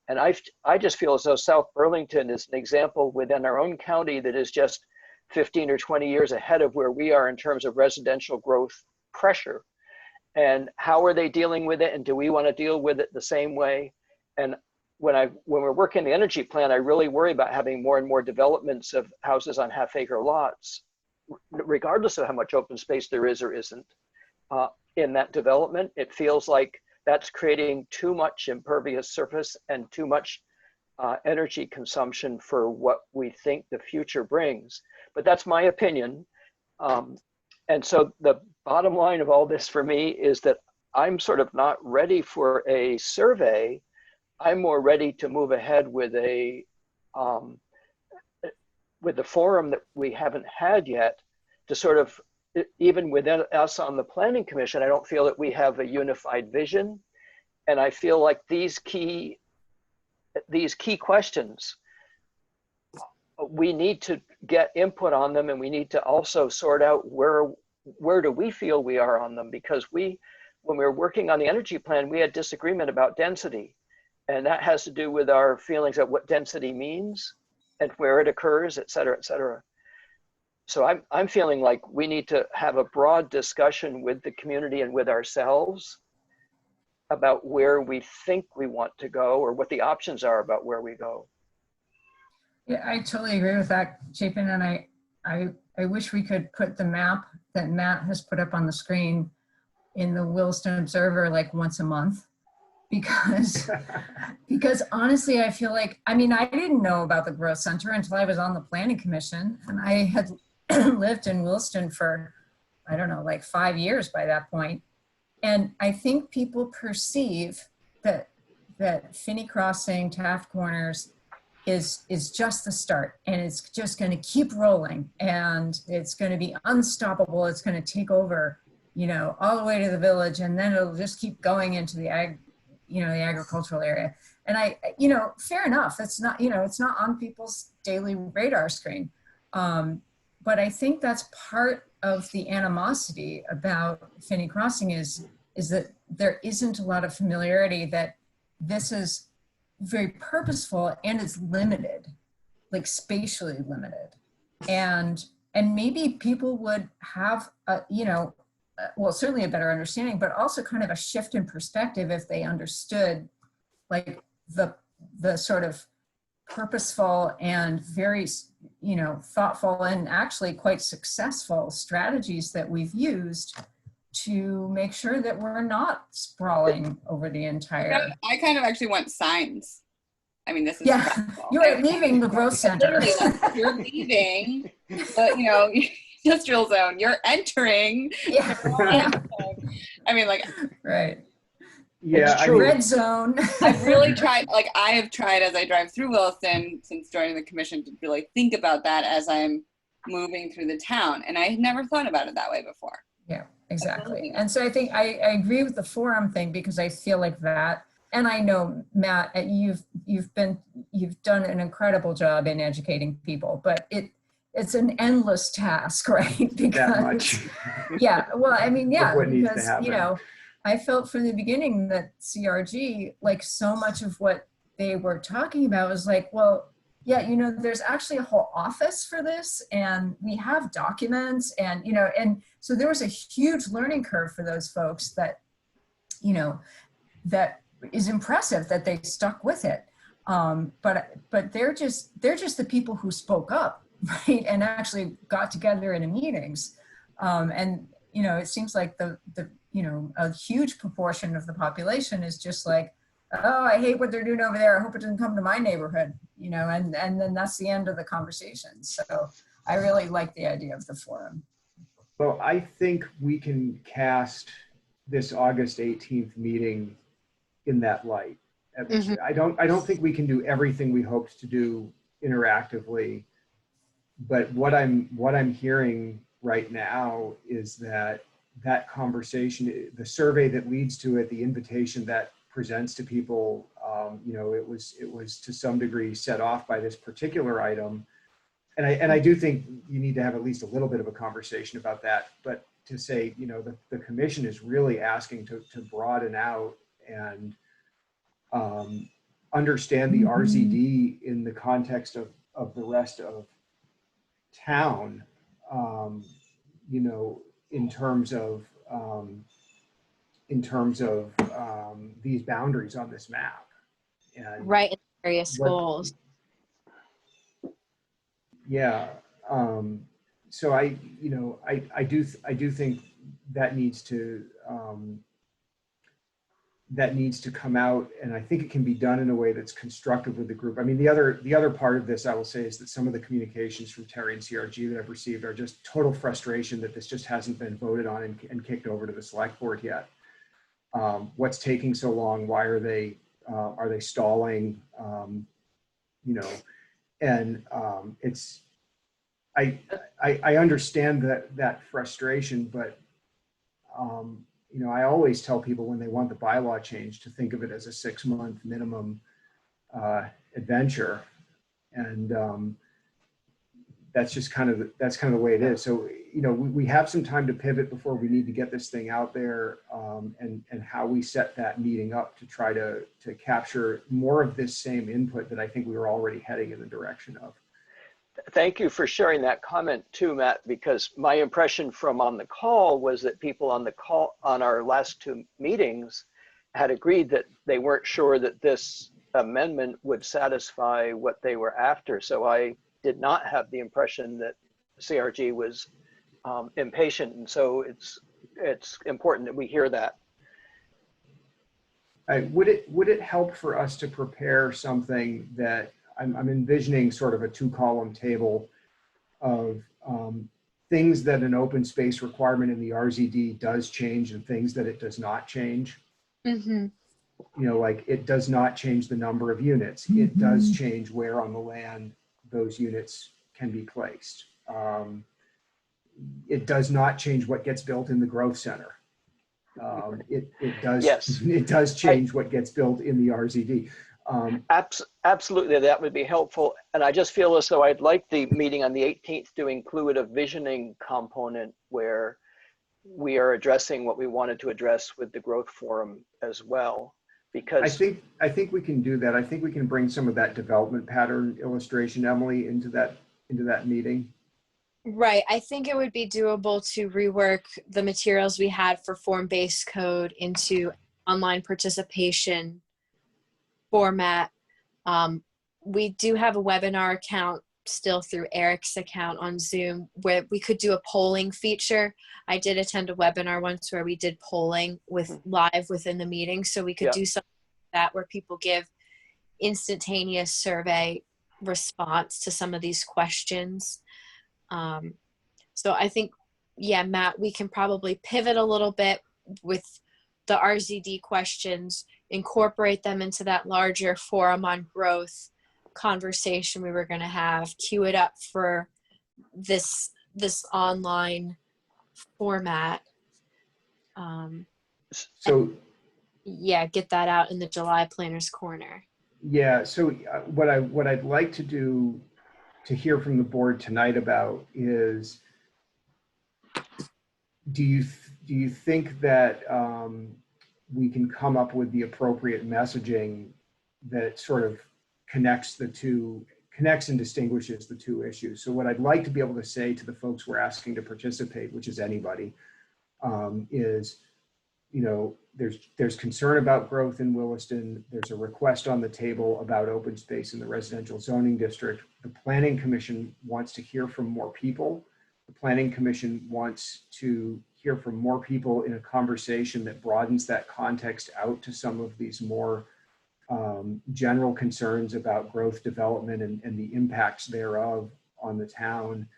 And I just feel as though South Burlington is an example within our own county that is just 15 or 20 years ahead of where we are in terms of residential growth pressure. And how are they dealing with it? And do we want to deal with it the same way? And when we're working the energy plan, I really worry about having more and more developments of houses on half-acre lots, regardless of how much open space there is or isn't in that development. It feels like that's creating too much impervious surface and too much energy consumption for what we think the future brings. But that's my opinion. And so the bottom line of all this for me is that I'm sort of not ready for a survey. I'm more ready to move ahead with the forum that we haven't had yet, to sort of, even within us on the Planning Commission, I don't feel that we have a unified vision. And I feel like these key questions, we need to get input on them, and we need to also sort out where do we feel we are on them, because when we were working on the energy plan, we had disagreement about density. And that has to do with our feelings of what density means and where it occurs, et cetera, et cetera. So I'm feeling like we need to have a broad discussion with the community and with ourselves about where we think we want to go, or what the options are about where we go. Yeah, I totally agree with that, Chapin. And I wish we could put the map that Matt has put up on the screen in the Williston Observer like once a month. Because honestly, I feel like, I mean, I didn't know about the growth center until I was on the Planning Commission, and I had lived in Williston for, I don't know, like 5 years by that point. And I think people perceive that Finney Crossing, Taft Corners is just the start, and it's just going to keep rolling, and it's going to be unstoppable. It's going to take over, you know, all the way to the village, and then it'll just keep going into the the agricultural area. And you know, fair enough. It's not, you know, it's not on people's daily radar screen. But I think that's part of the animosity about Finney Crossing is that there isn't a lot of familiarity that this is very purposeful and it's limited, like spatially limited. And maybe people would have, well, certainly a better understanding, but also kind of a shift in perspective if they understood like the sort of purposeful and very, you know, thoughtful and actually quite successful strategies that we've used to make sure that we're not sprawling over the entire. I kind of actually want signs. I mean, this is You're leaving the growth center. Like, you're leaving the, you know, industrial zone. You're entering. Yeah. I mean, like, right. Yeah, it's true. Red zone. I've really tried, like I have tried as I drive through Williston since joining the commission to really think about that as I'm moving through the town. And I had never thought about it that way before. Yeah, exactly. And so I think I agree with the forum thing, because I feel like that, and I know, Matt, you've done an incredible job in educating people, but it's an endless task, right? Because, that much. Yeah, well, I mean, yeah, because, you know, I felt from the beginning that CRG, like so much of what they were talking about was like, well, yeah, you know, there's actually a whole office for this, and we have documents, and, you know, and so there was a huge learning curve for those folks that, you know, that is impressive that they stuck with it. But they're just the people who spoke up, right, and actually got together in meetings, and you know, it seems like the you know, a huge proportion of the population is just like, oh, I hate what they're doing over there. I hope it doesn't come to my neighborhood, you know, and then that's the end of the conversation. So I really like the idea of the forum. Well, I think we can cast this August 18th meeting in that light. Mm-hmm. I don't think we can do everything we hoped to do interactively, but what I'm hearing right now is that conversation, the survey that leads to it, the invitation that presents to people, you know, it was to some degree set off by this particular item. And I do think you need to have at least a little bit of a conversation about that, but to say, you know, the commission is really asking to broaden out and understand the RZD in the context of the rest of town, you know, in terms of these boundaries on this map. And right, in various goals. Yeah. So I do think that needs to come out, and I think it can be done in a way that's constructive with the group. I mean, the other part of this I will say is that some of the communications from Terry and CRG that I've received are just total frustration that this just hasn't been voted on and kicked over to the select board yet. What's taking so long? Why are they stalling? You know, and it's I understand that frustration, but you know, I always tell people when they want the bylaw change to think of it as a 6-month minimum adventure, and that's just kind of the way it is. So, you know, we have some time to pivot before we need to get this thing out there, and how we set that meeting up to try to capture more of this same input that I think we were already heading in the direction of. Thank you for sharing that comment too, Matt, because my impression from on the call was that people on the call on our last 2 meetings had agreed that they weren't sure that this amendment would satisfy what they were after. So I did not have the impression that CRG was impatient, and so it's important that we hear that. Would it help for us to prepare something that I'm envisioning sort of a 2-column table of things that an open space requirement in the RZD does change and things that it does not change? Mm-hmm. you know, like it does not change the number of units. It does change where on the land those units can be placed. It does not change what gets built in the growth center. It does, Yes. it does change what gets built in the RZD. Absolutely, that would be helpful. And I just feel as though I'd like the meeting on the 18th to include a visioning component where we are addressing what we wanted to address with the growth forum as well. Because I think we can do that. I think we can bring some of that development pattern illustration, Emily, into that meeting. Right. I think it would be doable to rework the materials we had for form-based code into online participation format. We do have a webinar account still through Eric's account on Zoom where we could do a polling feature. I did attend a webinar once where we did polling with live within the meeting. So we could do something like that where people give instantaneous survey response to some of these questions. So I think, yeah, Matt, we can probably pivot a little bit with the RZD questions, incorporate them into that larger forum on growth conversation we were going to have, queue it up for this online format. So yeah, get that out in the July Planners Corner. yeah, so what I'd like to do to hear from the board tonight about is, do you think that we can come up with the appropriate messaging that sort of connects and distinguishes the two issues? So what I'd like to be able to say to the folks we're asking to participate, which is anybody, is, you know, there's concern about growth in Williston. There's a request on the table about open space in the residential zoning district. The Planning Commission wants to hear from more people. The Planning Commission wants to hear from more people in a conversation that broadens that context out to some of these more general concerns about growth, development, and the impacts thereof on the town.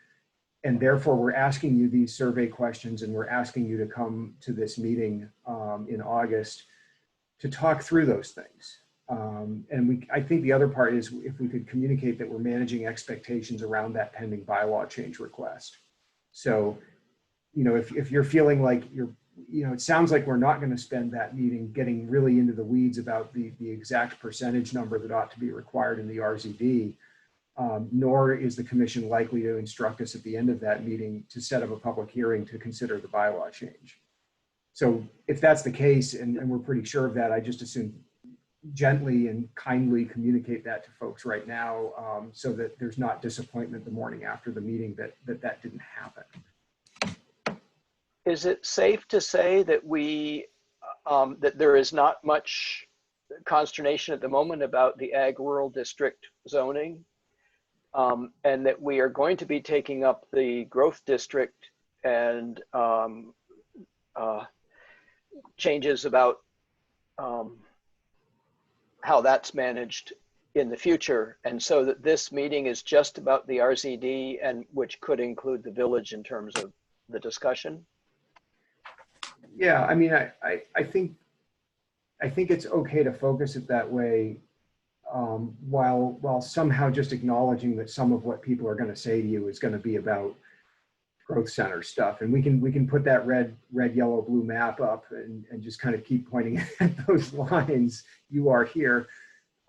And therefore, we're asking you these survey questions, and we're asking you to come to this meeting in August to talk through those things. And I think the other part is if we could communicate that we're managing expectations around that pending bylaw change request. So, you know, if you're feeling like it sounds like we're not going to spend that meeting getting really into the weeds about the exact percentage number that ought to be required in the RZD, nor is the commission likely to instruct us at the end of that meeting to set up a public hearing to consider the bylaw change. So if that's the case, and we're pretty sure of that, I just assume gently and kindly communicate that to folks right now, so that there's not disappointment the morning after the meeting that didn't happen. is it safe to say that that there is not much consternation at the moment about the ag rural district zoning, and that we are going to be taking up the growth district and changes about how that's managed in the future, and so that this meeting is just about the RZD, and which could include the village in terms of the discussion? Yeah, I mean, I think it's okay to focus it that way, while somehow just acknowledging that some of what people are going to say to you is going to be about growth center stuff, and we can put that red, yellow, blue map up and just kind of keep pointing at those lines. You are here.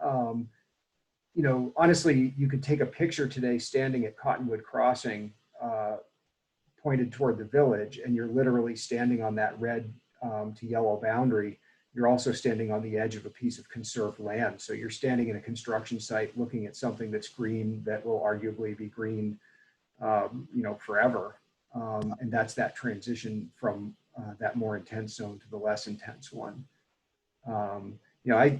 You know, honestly, you could take a picture today standing at Cottonwood Crossing, pointed toward the village, and you're literally standing on that red to yellow boundary. You're also standing on the edge of a piece of conserved land. So you're standing in a construction site looking at something that's green, that will arguably be green, you know, forever. And that's that transition from that more intense zone to the less intense one. You know, I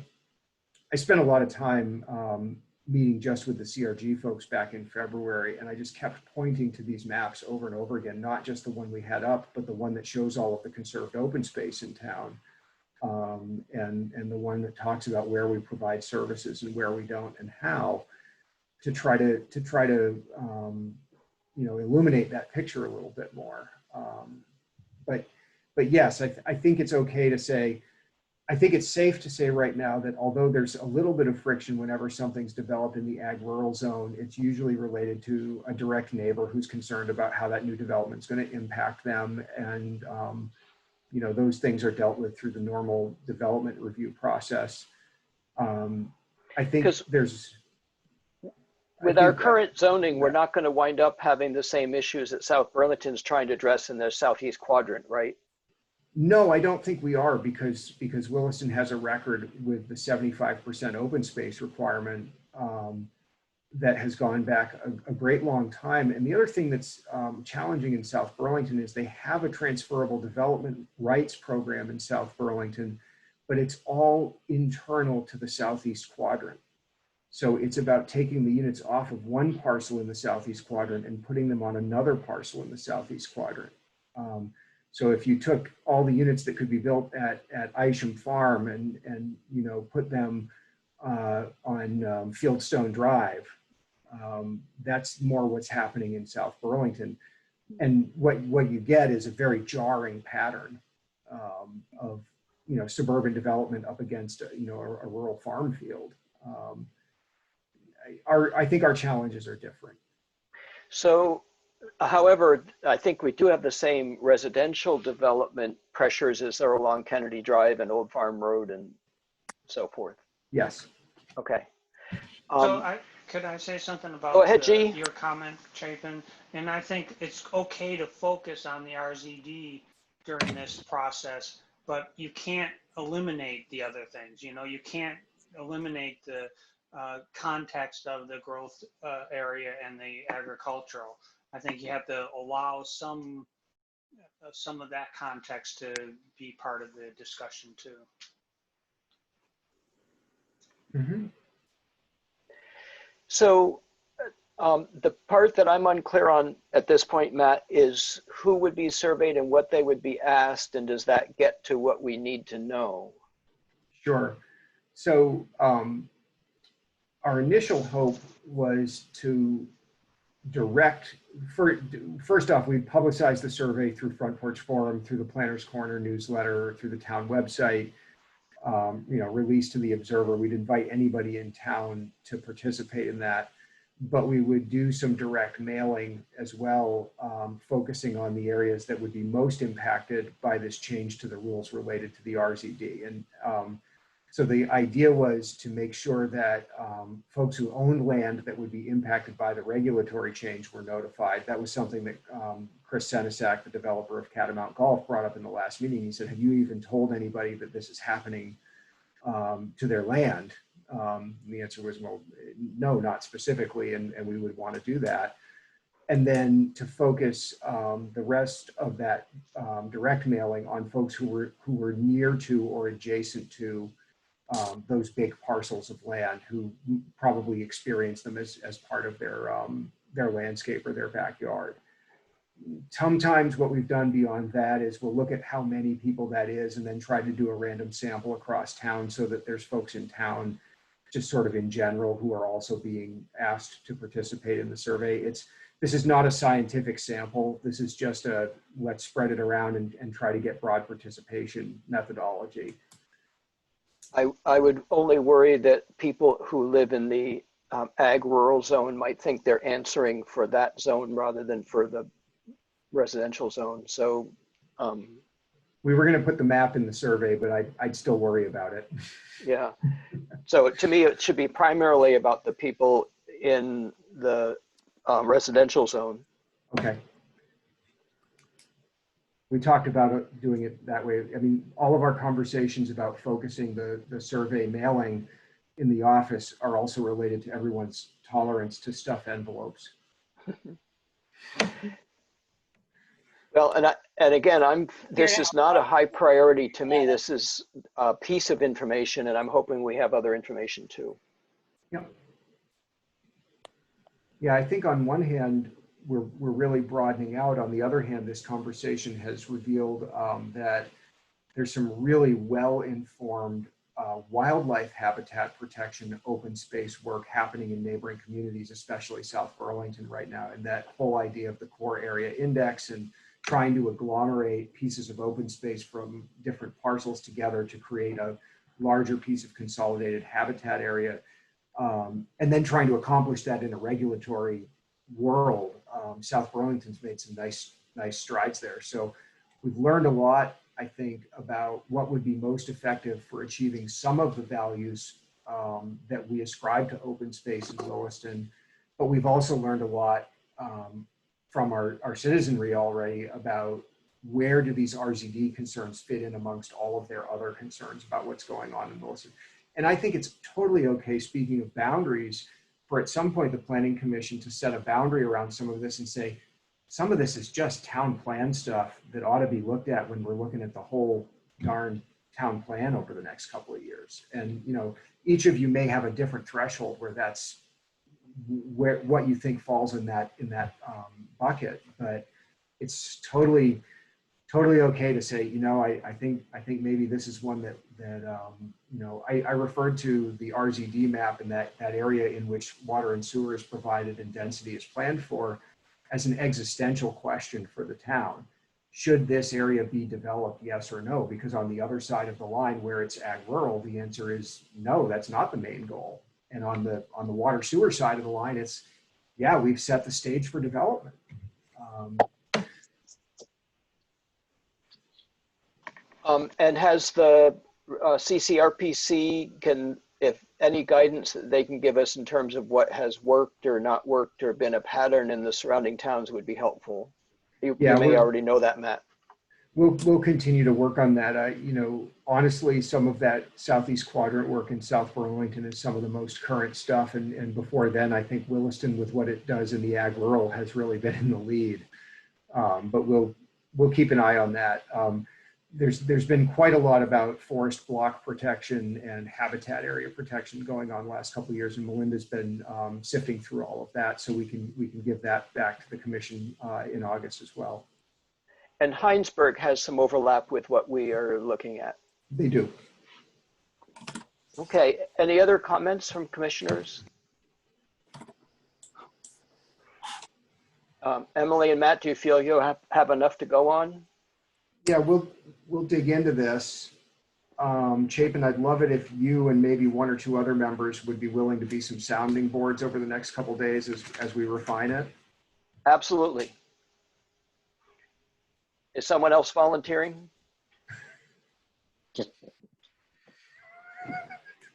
spent a lot of time meeting just with the CRG folks back in February, and I just kept pointing to these maps over and over again, not just the one we had up, but the one that shows all of the conserved open space in town, and the one that talks about where we provide services and where we don't and how, to try to you know, illuminate that picture a little bit more. But yes, I think it's okay to say, I think it's safe to say right now that although there's a little bit of friction whenever something's developed in the ag rural zone, it's usually related to a direct neighbor who's concerned about how that new development is going to impact them. And, you know, those things are dealt with through the normal development review process. I think there's... With our current zoning, we're not going to wind up having the same issues that South Burlington's trying to address in the southeast quadrant, right? No, I don't think we are, because Williston has a record with the 75% open space requirement that has gone back a great long time. And the other thing that's challenging in South Burlington is they have a transferable development rights program in South Burlington, but it's all internal to the southeast quadrant. So it's about taking the units off of one parcel in the southeast quadrant and putting them on another parcel in the southeast quadrant. So if you took all the units that could be built at Isham Farm and you know, put them on Fieldstone Drive, that's more what's happening in South Burlington. And what you get is a very jarring pattern of, you know, suburban development up against, you know, a rural farm field. I think our challenges are different. So, however, I think we do have the same residential development pressures as there are along Kennedy Drive and Old Farm Road and so forth. Yes. Okay. So could I say something about go ahead, G. your comment, Chapin? And I think it's okay to focus on the RZD during this process, but you can't eliminate the other things. You know, you can't eliminate the context of the growth area and the agricultural. I think you have to allow some of that context to be part of the discussion too. Mm-hmm. So the part that I'm unclear on at this point, Matt, is who would be surveyed and what they would be asked, and does that get to what we need to know? Sure. So our initial hope was to direct, first off, we publicized the survey through Front Porch Forum, through the Planners Corner newsletter, through the town website, you know, released to the Observer. We'd invite anybody in town to participate in that, but we would do some direct mailing as well, focusing on the areas that would be most impacted by this change to the rules related to the RZD. And so the idea was to make sure that folks who owned land that would be impacted by the regulatory change were notified. That was something that Chris Senesac, the developer of Catamount Golf, brought up in the last meeting. He said, have you even told anybody that this is happening to their land? And the answer was, well, no, not specifically, and we would want to do that. And then to focus the rest of that direct mailing on folks who were near to or adjacent to those big parcels of land, who probably experience them as part of their landscape or their backyard. Sometimes what we've done beyond that is we'll look at how many people that is and then try to do a random sample across town so that there's folks in town just sort of in general who are also being asked to participate in the survey. This is not a scientific sample. This is just a let's spread it around and try to get broad participation methodology. I would only worry that people who live in the ag rural zone might think they're answering for that zone rather than for the residential zone. So we were going to put the map in the survey, but I'd still worry about it. Yeah. So to me, it should be primarily about the people in the residential zone. Okay. We talked about doing it that way. I mean, all of our conversations about focusing the survey mailing in the office are also related to everyone's tolerance to stuff envelopes. Well, and again, this is not a high priority to me. This is a piece of information, and I'm hoping we have other information too. Yeah. Yeah, I think on one hand, we're really broadening out. On the other hand, this conversation has revealed that there's some really well-informed wildlife habitat protection, open space work happening in neighboring communities, especially South Burlington right now. And that whole idea of the core area index and trying to agglomerate pieces of open space from different parcels together to create a larger piece of consolidated habitat area. And then trying to accomplish that in a regulatory world. South Burlington's made some nice strides there. So we've learned a lot, I think, about what would be most effective for achieving some of the values that we ascribe to open space in Williston. But we've also learned a lot from our citizenry already about where do these RZD concerns fit in amongst all of their other concerns about what's going on in Williston. And I think it's totally okay, speaking of boundaries, for at some point the Planning Commission to set a boundary around some of this and say, some of this is just town plan stuff that ought to be looked at when we're looking at the whole darn town plan over the next couple of years. And, you know, each of you may have a different threshold where that's what you think falls in that bucket, but it's totally okay to say, you know, I think maybe this is one that you know, I referred to the RZD map and that area in which water and sewer is provided and density is planned for as an existential question for the town. Should this area be developed, yes or no? Because on the other side of the line where it's ag rural, the answer is no, that's not the main goal. And on the water sewer side of the line, it's, yeah, we've set the stage for development. And has the CCRPC if any guidance that they can give us in terms of what has worked or not worked or been a pattern in the surrounding towns would be helpful. You may already know that, Matt. We'll continue to work on that. You know, honestly, some of that Southeast Quadrant work in South Burlington is some of the most current stuff. And before then, I think Williston, with what it does in the ag rural, has really been in the lead. But we'll keep an eye on that. There's been quite a lot about forest block protection and habitat area protection going on the last couple of years, and Melinda's been sifting through all of that, so we can give that back to the commission in August as well. And Heinsberg has some overlap with what we are looking at. They do. Okay, any other comments from commissioners? Emily and Matt, do you feel you have enough to go on? Yeah, we'll dig into this. Chapin, I'd love it if you and maybe one or two other members would be willing to be some sounding boards over the next couple of days as we refine it. Absolutely. Is someone else volunteering?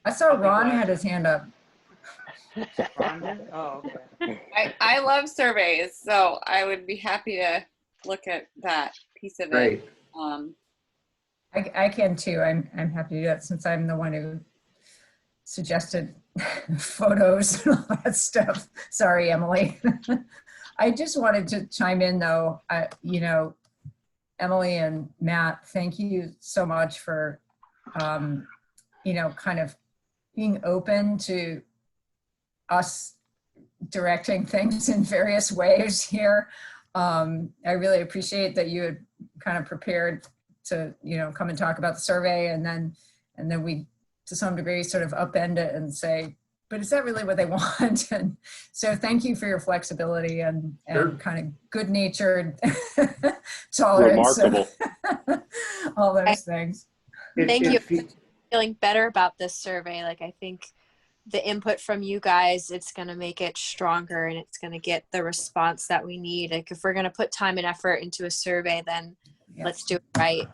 I saw Ron had his hand up. Ron did? Oh, okay. I love surveys, so I would be happy to look at that piece of Great. it. I can too. I'm happy to do that since I'm the one who suggested photos and all that stuff. Sorry, Emily. I just wanted to chime in though. You know, Emily and Matt, thank you so much for, you know, kind of being open to us directing things in various ways here. I really appreciate that you had kind of prepared to, you know, come and talk about the survey, and then we, to some degree, sort of upend it and say, but is that really what they want? And so thank you for your flexibility and Sure. kind of good-natured tolerance. Remarkable. All those things. Thank you for feeling better about this survey. Like, I think the input from you guys, it's going to make it stronger and it's going to get the response that we need. Like, if we're going to put time and effort into a survey, then let's do it right.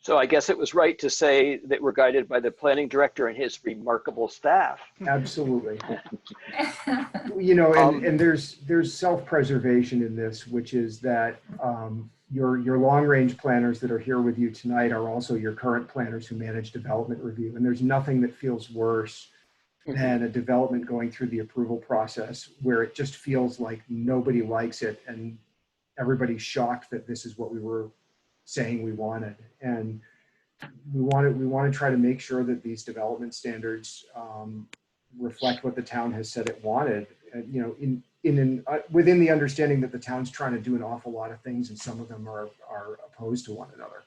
So I guess it was right to say that we're guided by the planning director and his remarkable staff. Absolutely. You know, and there's self-preservation in this, which is that your long-range planners that are here with you tonight are also your current planners who manage development review. And there's nothing that feels worse than a development going through the approval process where it just feels like nobody likes it and everybody's shocked that this is what we were saying we wanted. And we want to try to make sure that these development standards reflect what the town has said it wanted. And, you know, within the understanding that the town's trying to do an awful lot of things, and some of them are opposed to one another.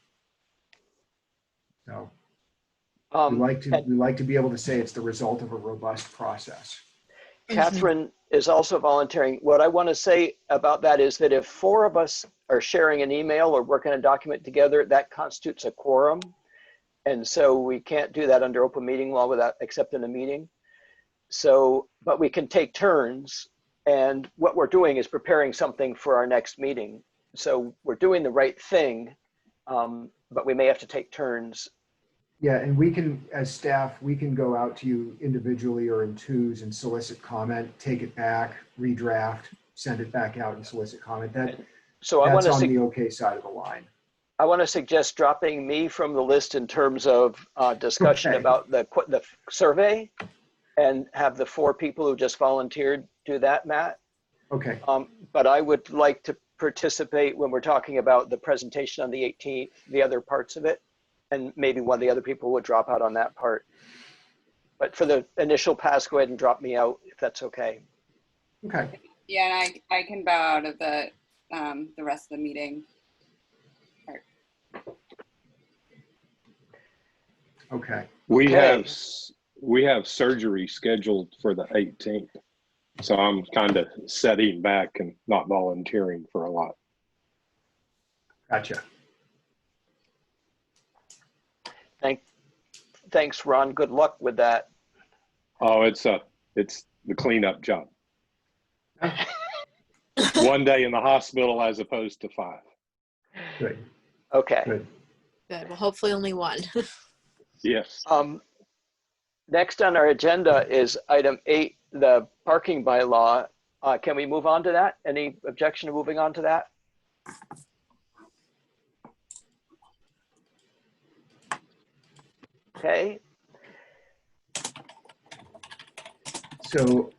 So we like to be able to say it's the result of a robust process. Catherine is also volunteering. What I want to say about that is that if 4 of us are sharing an email or working a document together, that constitutes a quorum. And so we can't do that under open meeting law without accepting a meeting. So, but we can take turns. And what we're doing is preparing something for our next meeting. So we're doing the right thing, but we may have to take turns. Yeah, and we can, as staff, we can go out to you individually or in twos and solicit comment, take it back, redraft, send it back out and solicit comment. So That's on the okay side of the line. I want to suggest dropping me from the list in terms of discussion Okay. about the survey, and have the 4 people who just volunteered do that, Matt. Okay. But I would like to participate when we're talking about the presentation on the 18th, the other parts of it, and maybe one of the other people would drop out on that part. But for the initial pass, go ahead and drop me out if that's okay. Okay. Yeah, and I can bow out of the rest of the meeting. Okay. We Okay. have surgery scheduled for the 18th. So I'm kind of setting back and not volunteering for a lot. Gotcha. Thanks, Ron. Good luck with that. Oh, it's the cleanup job. 1 day in the hospital as opposed to 5. Good. Okay. Good. Good. Well, hopefully only one. Yes. Next on our agenda is item 8, the parking bylaw. Can we move on to that? Any objection to moving on to that? Okay. So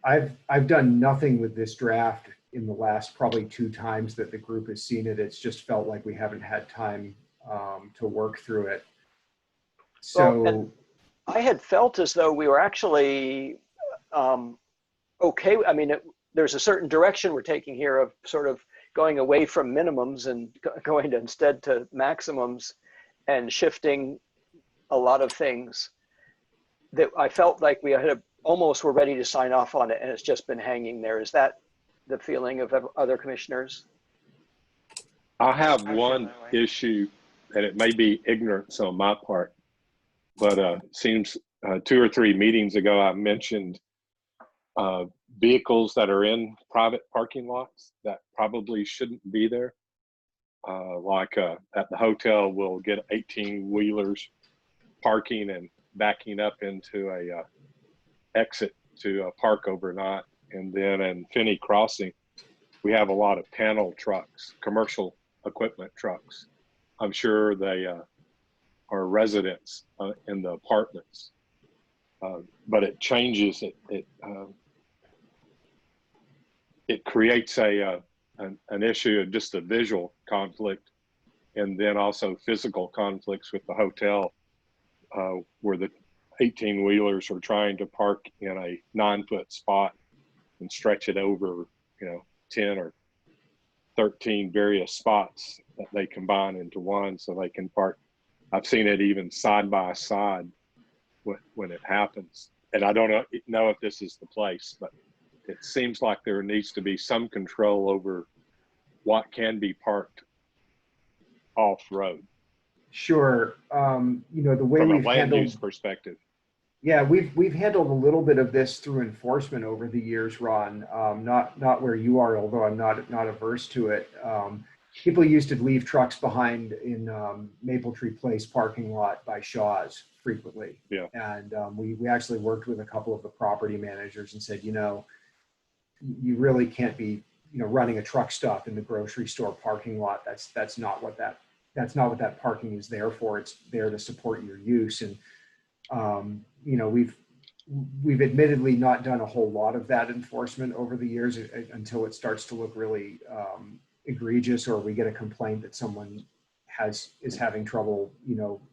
I've done nothing with this draft in the last probably 2 times that the group has seen it. It's just felt like we haven't had time to work through it. So Well, I had felt as though we were actually okay. I mean, there's a certain direction we're taking here of sort of going away from minimums and going to instead to maximums and shifting a lot of things that I felt like we had almost were ready to sign off on it, and it's just been hanging there. Is that the feeling of other commissioners? I have one issue, and it may be ignorance on my part, but it seems 2 or 3 meetings ago I mentioned vehicles that are in private parking lots that probably shouldn't be there. Like at the hotel, we'll get 18-wheelers parking and backing up into a exit to park overnight. And then in Finney Crossing, we have a lot of panel trucks, commercial equipment trucks. I'm sure they are residents in the apartments, but it changes it creates an issue of just a visual conflict, and then also physical conflicts with the hotel, where the 18-wheelers are trying to park in a 9-foot spot and stretch it over, 10 or 13 various spots that they combine into one so they can park. I've seen it even side by side when it happens. And I don't know if this is the place, but it seems like there needs to be some control over what can be parked off road. sure, the way From a we've land handled, use perspective. yeah, we've handled a little bit of this through enforcement over the years, Ron. Not where you are, although I'm not averse to it. People used to leave trucks behind in Maple Tree Place parking lot by Shaw's frequently. Yeah. And we actually worked with a couple of the property managers and said, you really can't be, running a truck stop in the grocery store parking lot. That's not what that parking is there for. It's there to support your use. And we've admittedly not done a whole lot of that enforcement over the years until it starts to look really egregious, or we get a complaint that someone is having trouble,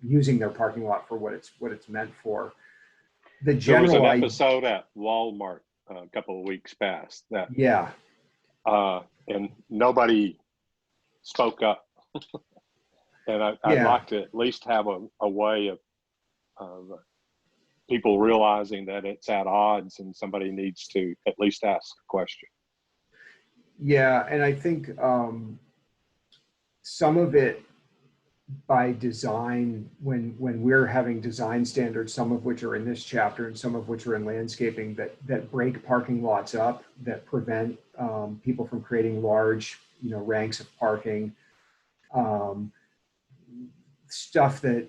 using their parking lot for what it's meant for. There was an episode at Walmart a couple of weeks past that, yeah, and nobody spoke up. And I'd like to at least have a way of people realizing that it's at odds and somebody needs to at least ask a question. Yeah, and I think some of it by design, when we're having design standards, some of which are in this chapter and some of which are in landscaping, that break parking lots up, that prevent people from creating large, ranks of parking, stuff that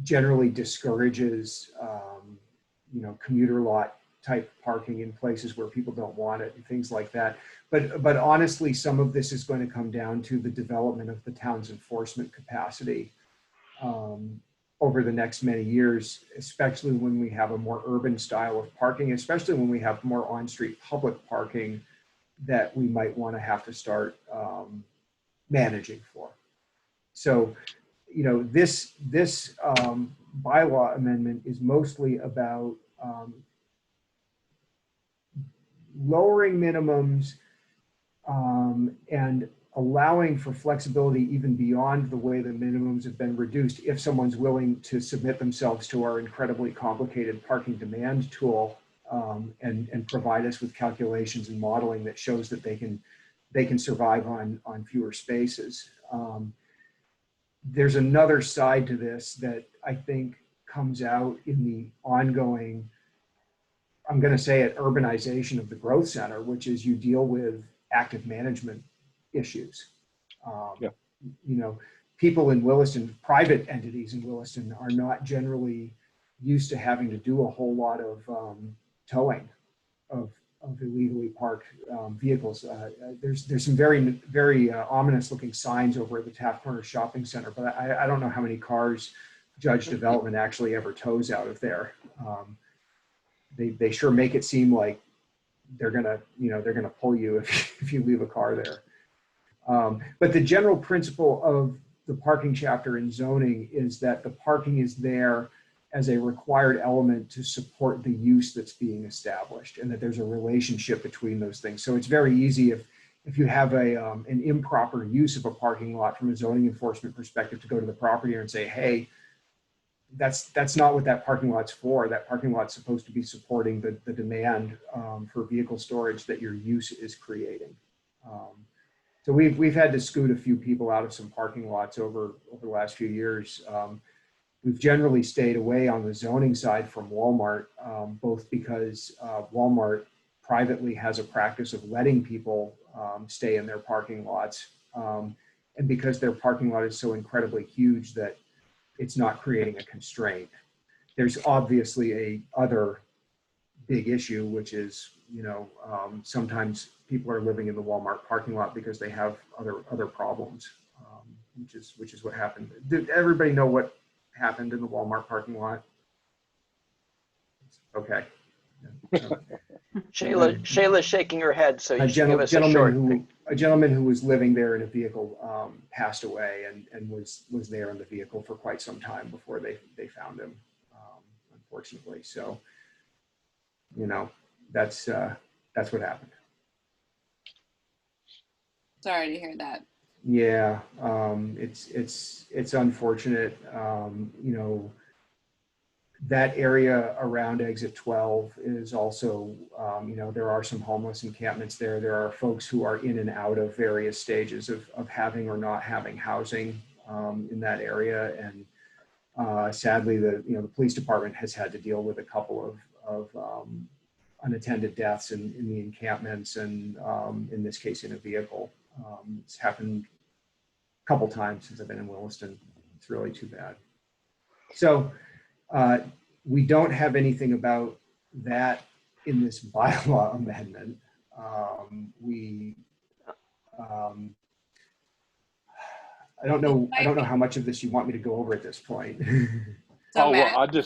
generally discourages commuter lot type parking in places where people don't want it and things like that. But honestly, some of this is going to come down to the development of the town's enforcement capacity over the next many years, especially when we have a more urban style of parking, especially when we have more on-street public parking that we might want to have to start managing for. So, this bylaw amendment is mostly about lowering minimums and allowing for flexibility even beyond the way the minimums have been reduced if someone's willing to submit themselves to our incredibly complicated parking demand tool and provide us with calculations and modeling that shows that they can survive on fewer spaces. There's another side to this that I think comes out in the ongoing, I'm going to say it, urbanization of the growth center, which is you deal with active management issues. People in Williston, private entities in Williston, are not generally used to having to do a whole lot of towing of illegally parked vehicles. There's some very ominous looking signs over at the Taft Corner Shopping Center, but I don't know how many cars Judge Development actually ever tows out of there. They sure make it seem like they're gonna pull you if you leave a car there. But the general principle of the parking chapter in zoning is that the parking is there as a required element to support the use that's being established, and that there's a relationship between those things. So it's very easy if you have an improper use of a parking lot from a zoning enforcement perspective to go to the property owner and say, hey, that's not what that parking lot's for. That parking lot's supposed to be supporting the demand for vehicle storage that your use is creating. So we've had to scoot a few people out of some parking lots over the last few years. We've generally stayed away on the zoning side from Walmart, both because Walmart privately has a practice of letting people stay in their parking lots, and because their parking lot is so incredibly huge that it's not creating a constraint. There's obviously a other big issue, which is, sometimes people are living in the Walmart parking lot because they have other problems, which is what happened. Did everybody know what happened in the Walmart parking lot? Okay. Shayla's shaking her head, so you should give us a gentleman who was living there in a vehicle passed away and was there in the vehicle for quite some time before they found him, unfortunately. So, that's what happened. Sorry to hear that. Yeah, it's unfortunate. That area around exit 12 is also, there are some homeless encampments there. There are folks who are in and out of various stages of having or not having housing in that area. And sadly, the police department has had to deal with a couple of unattended deaths in the encampments, and in this case in a vehicle. It's happened a couple times since I've been in Williston. It's really too bad. So we don't have anything about that in this bylaw amendment. I don't know how much of this you want me to go over at this point. So Oh, Matt, well,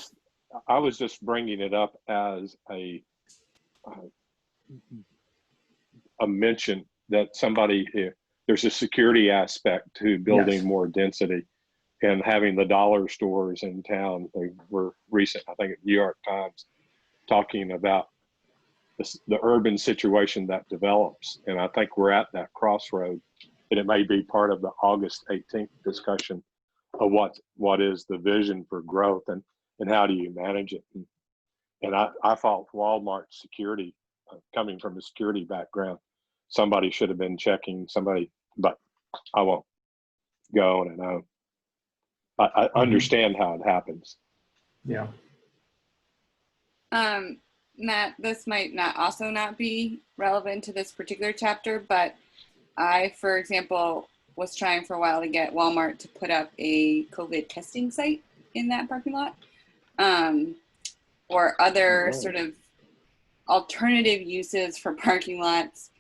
I was just bringing it up as a mention that there's a security aspect to building Yes. more density and having the dollar stores in town. They were recent, I think, at New York Times, talking about the urban situation that develops. And I think we're at that crossroad, and it may be part of the August 18th discussion of what is the vision for growth and how do you manage it. And I fault Walmart's security, coming from a security background. Somebody should have been checking but I won't go, and I understand how it happens. Yeah. Matt, this might not be relevant to this particular chapter, but I, for example, was trying for a while to get Walmart to put up a COVID testing site in that parking lot, or other sort of alternative uses for parking lots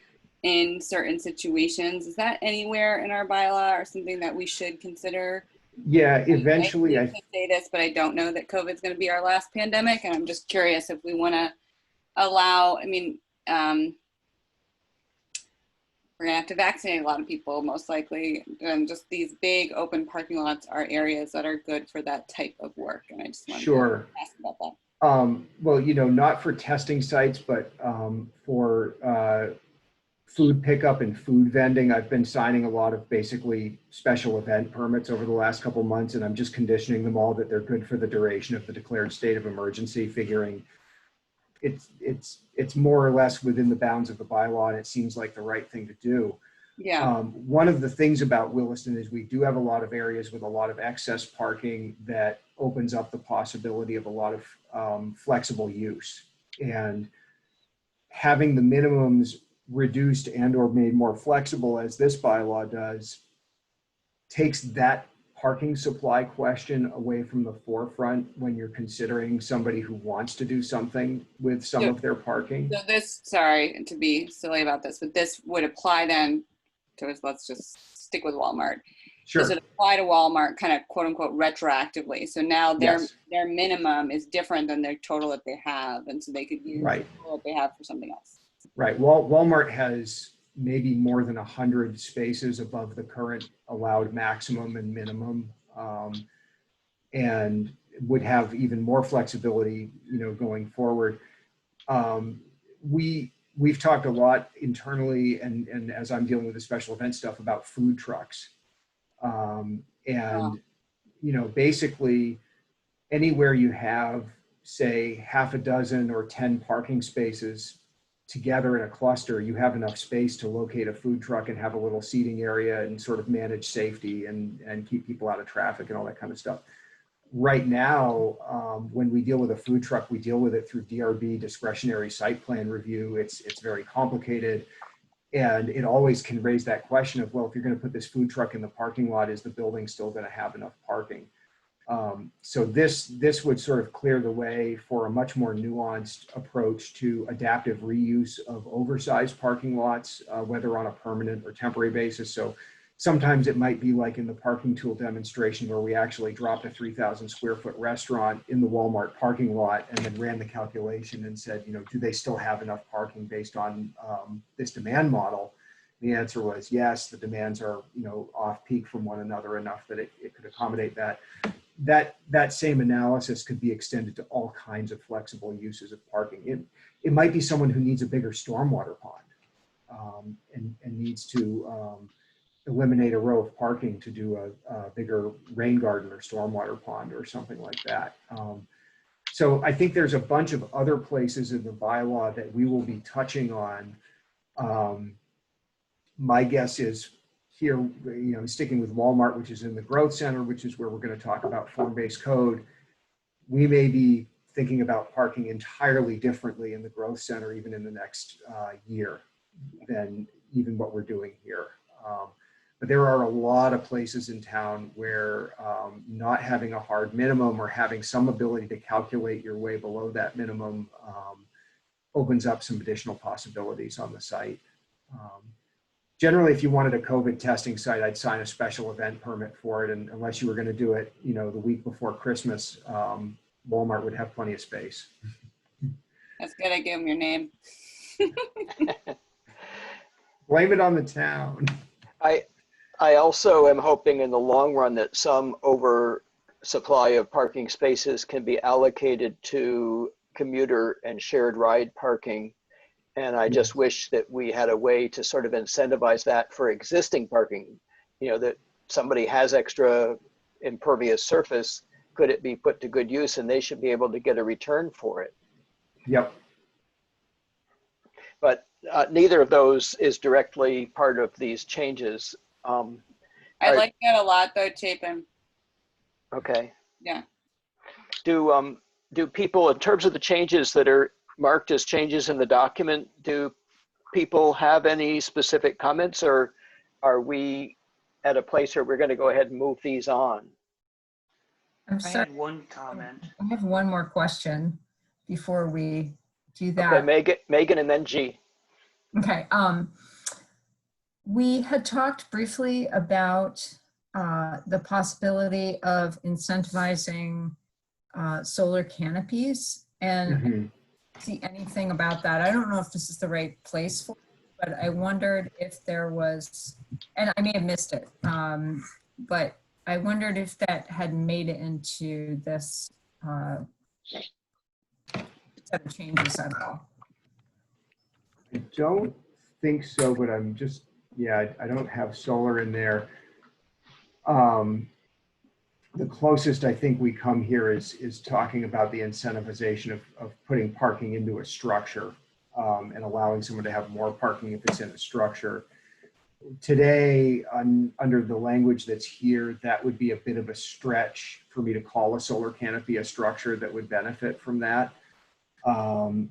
in certain situations. Is that anywhere in our bylaw or something that we should consider? Yeah, eventually I say this, but I don't know that COVID is going to be our last pandemic, and I'm just curious if we want to allow. I mean, we're gonna have to vaccinate a lot of people, most likely, and just these big open parking lots are areas that are good for that type of work. And I just wanted to ask about that. Well, not for testing sites, but for food pickup and food vending, I've been signing a lot of basically special event permits over the last couple of months, and I'm just conditioning them all that they're good for the duration of the declared state of emergency, figuring it's more or less within the bounds of the bylaw, and it seems like the right thing to do. Yeah. One of the things about Williston is we do have a lot of areas with a lot of excess parking that opens up the possibility of a lot of flexible use, and having the minimums reduced and or made more flexible as this bylaw does takes that parking supply question away from the forefront when you're considering somebody who wants to do something with some of their parking. So this, sorry to be silly about this, but this would apply then to, let's just stick with Walmart. Sure. Does it apply to Walmart kind of quote unquote retroactively? So now their minimum is different than their total that they have, and so they could use the total that they have for something else. Right. Walmart has maybe more than 100 spaces above the current allowed maximum and minimum, and would have even more flexibility, going forward. We've talked a lot internally, and as I'm dealing with the special event stuff, about food trucks, basically anywhere you have, say, half a dozen or 10 parking spaces together in a cluster, you have enough space to locate a food truck and have a little seating area and sort of manage safety and keep people out of traffic and all that kind of stuff. Right now, when we deal with a food truck, we deal with it through DRB, discretionary site plan review. It's very complicated, and it always can raise that question of, well, if you're going to put this food truck in the parking lot, is the building still going to have enough parking? So this would sort of clear the way for a much more nuanced approach to adaptive reuse of oversized parking lots, whether on a permanent or temporary basis. So sometimes it might be like in the parking tool demonstration where we actually dropped a 3,000 square foot restaurant in the Walmart parking lot and then ran the calculation and said, do they still have enough parking based on this demand model? The answer was yes, the demands are, off peak from one another enough that it could accommodate that. That same analysis could be extended to all kinds of flexible uses of parking. It might be someone who needs a bigger stormwater pond and needs to eliminate a row of parking to do a bigger rain garden or stormwater pond or something like that. So I think there's a bunch of other places in the bylaw that we will be touching on. My guess is here, sticking with Walmart, which is in the growth center, which is where we're going to talk about form-based code, we may be thinking about parking entirely differently in the growth center, even in the next year, than even what we're doing here. But there are a lot of places in town where not having a hard minimum or having some ability to calculate your way below that minimum opens up some additional possibilities on the site. Generally, if you wanted a COVID testing site, I'd sign a special event permit for it. And unless you were going to do it, the week before Christmas, Walmart would have plenty of space. That's good. I gave them your name. Blame it on the town. I also am hoping in the long run that some oversupply of parking spaces can be allocated to commuter and shared ride parking. And I just wish that we had a way to sort of incentivize that for existing parking, that somebody has extra impervious surface, could it be put to good use, and they should be able to get a return for it. Yep. But neither of those is directly part of these changes. I like that a lot though, Chapin. Okay. Yeah. Do people, in terms of the changes that are marked as changes in the document, do people have any specific comments, or are we at a place where we're going to go ahead and move these on? I'm I sorry. had one comment. I have one more question before we do that. Okay, Megan and then G. Okay. We had talked briefly about the possibility of incentivizing solar canopies, and I didn't see anything about that. I don't know if this is the right place for it, but I wondered if there was, and I may have missed it, but I wondered if that had made it into this set of changes at all. I don't think so, but I'm just, yeah, I don't have solar in there. The closest I think we come here is talking about the incentivization of putting parking into a structure and allowing someone to have more parking if it's in a structure. Today, under the language that's here, that would be a bit of a stretch for me to call a solar canopy a structure that would benefit from that. I'm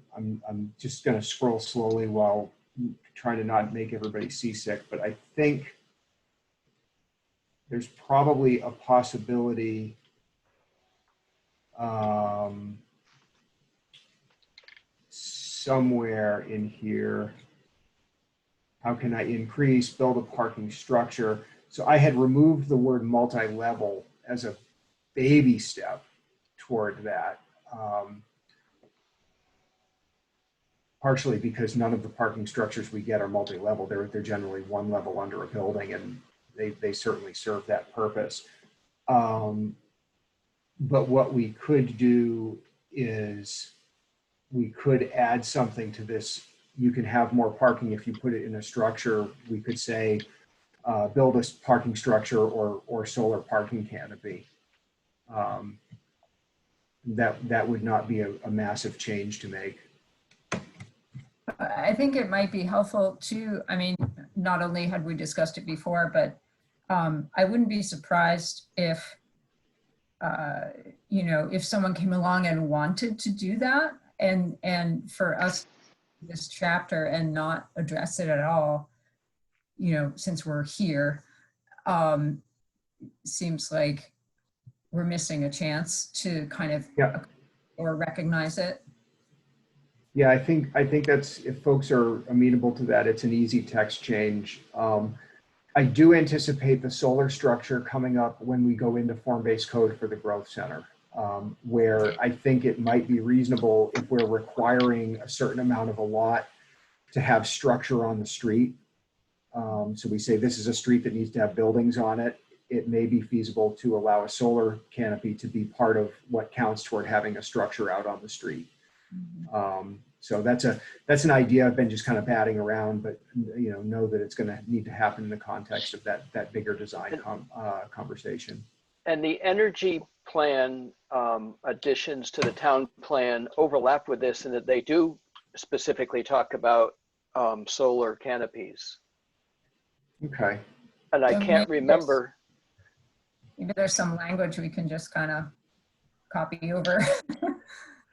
just going to scroll slowly while trying to not make everybody seasick, but I think there's probably a possibility somewhere in here. How can I build a parking structure? So I had removed the word multi-level as a baby step toward that. Partially because none of the parking structures we get are multi-level. They're generally one level under a building, and they certainly serve that purpose. But what we could do is we could add something to this. You can have more parking if you put it in a structure. We could say, build a parking structure or solar parking canopy. That would not be a massive change to make. I think it might be helpful too. I mean, not only had we discussed it before, but I wouldn't be surprised if, if someone came along and wanted to do that, and for us, this chapter and not address it at all, since we're here, seems like we're missing a chance to kind of or recognize it. Yeah, I think that's, if folks are amenable to that, it's an easy text change. I do anticipate the solar structure coming up when we go into form-based code for the growth center, where I think it might be reasonable if we're requiring a certain amount of a lot to have structure on the street. So we say this is a street that needs to have buildings on it. It may be feasible to allow a solar canopy to be part of what counts toward having a structure out on the street. So that's an idea I've been just kind of batting around, but know that it's going to need to happen in the context of that bigger design conversation. And the energy plan additions to the town plan overlap with this, in that they do specifically talk about solar canopies. Okay. And I can't remember. Maybe there's some language we can just kind of copy over.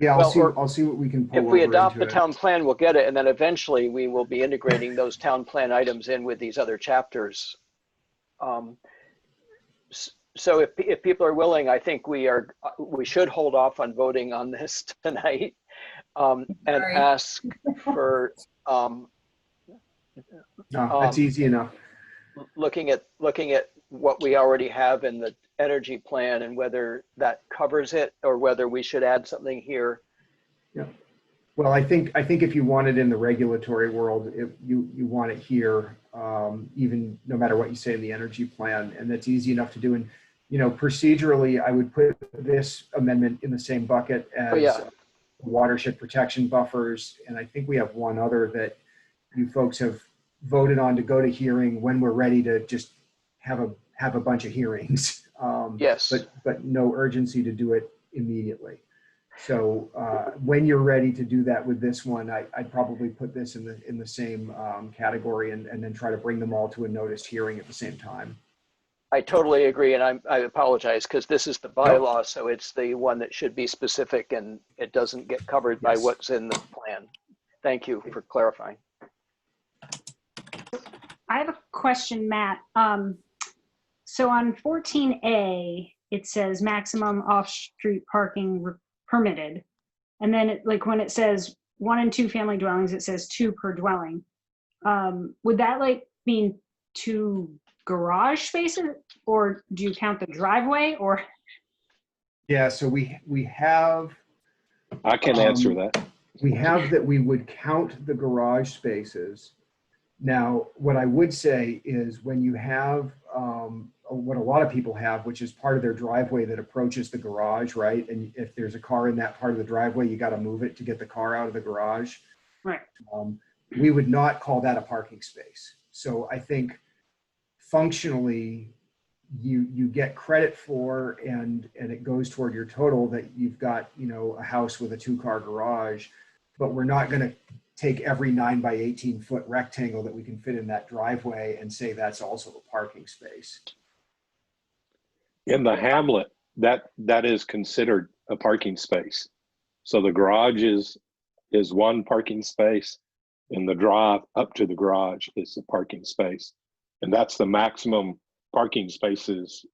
Yeah, I'll see what we can pull. If we adopt the town plan, we'll get it, and then eventually we will be integrating those town plan items in with these other chapters. So if people are willing, I think we should hold off on voting on this tonight, and ask for. No, that's easy enough. Looking at what we already have in the energy plan and whether that covers it or whether we should add something here. Yeah. Well, I think if you want it in the regulatory world, you want it here, even no matter what you say in the energy plan, and that's easy enough to do. And procedurally, I would put this amendment in the same bucket as watershed protection buffers, and I think we have one other that you folks have voted on to go to hearing when we're ready to just have a bunch of hearings. Yes. But no urgency to do it immediately. So when you're ready to do that with this one, I'd probably put this in the same category and then try to bring them all to a noticed hearing at the same time. I totally agree, and I apologize because this is the bylaw, so it's the one that should be specific and it doesn't get covered by Yes. what's in the plan. Thank you for clarifying. I have a question, Matt. So on 14A, it says maximum off-street parking permitted. And then like when it says 1 and 2 family dwellings, it says 2 per dwelling. Would that like mean 2 garage spaces, or do you count the driveway, or? Yeah, so we have, I can answer that. we have that we would count the garage spaces. Now, what I would say is when you have what a lot of people have, which is part of their driveway that approaches the garage, right? And if there's a car in that part of the driveway, you got to move it to get the car out of the garage. Right. We would not call that a parking space. So I think functionally, you get credit for, and it goes toward your total that you've got, you know, a house with a 2-car garage, but we're not going to take every 9 by 18 foot rectangle that we can fit in that driveway and say that's also a parking space. In the hamlet, that is considered a parking space. So the garage is 1 parking space, and the drive up to the garage is a parking space. And that's the maximum parking spaces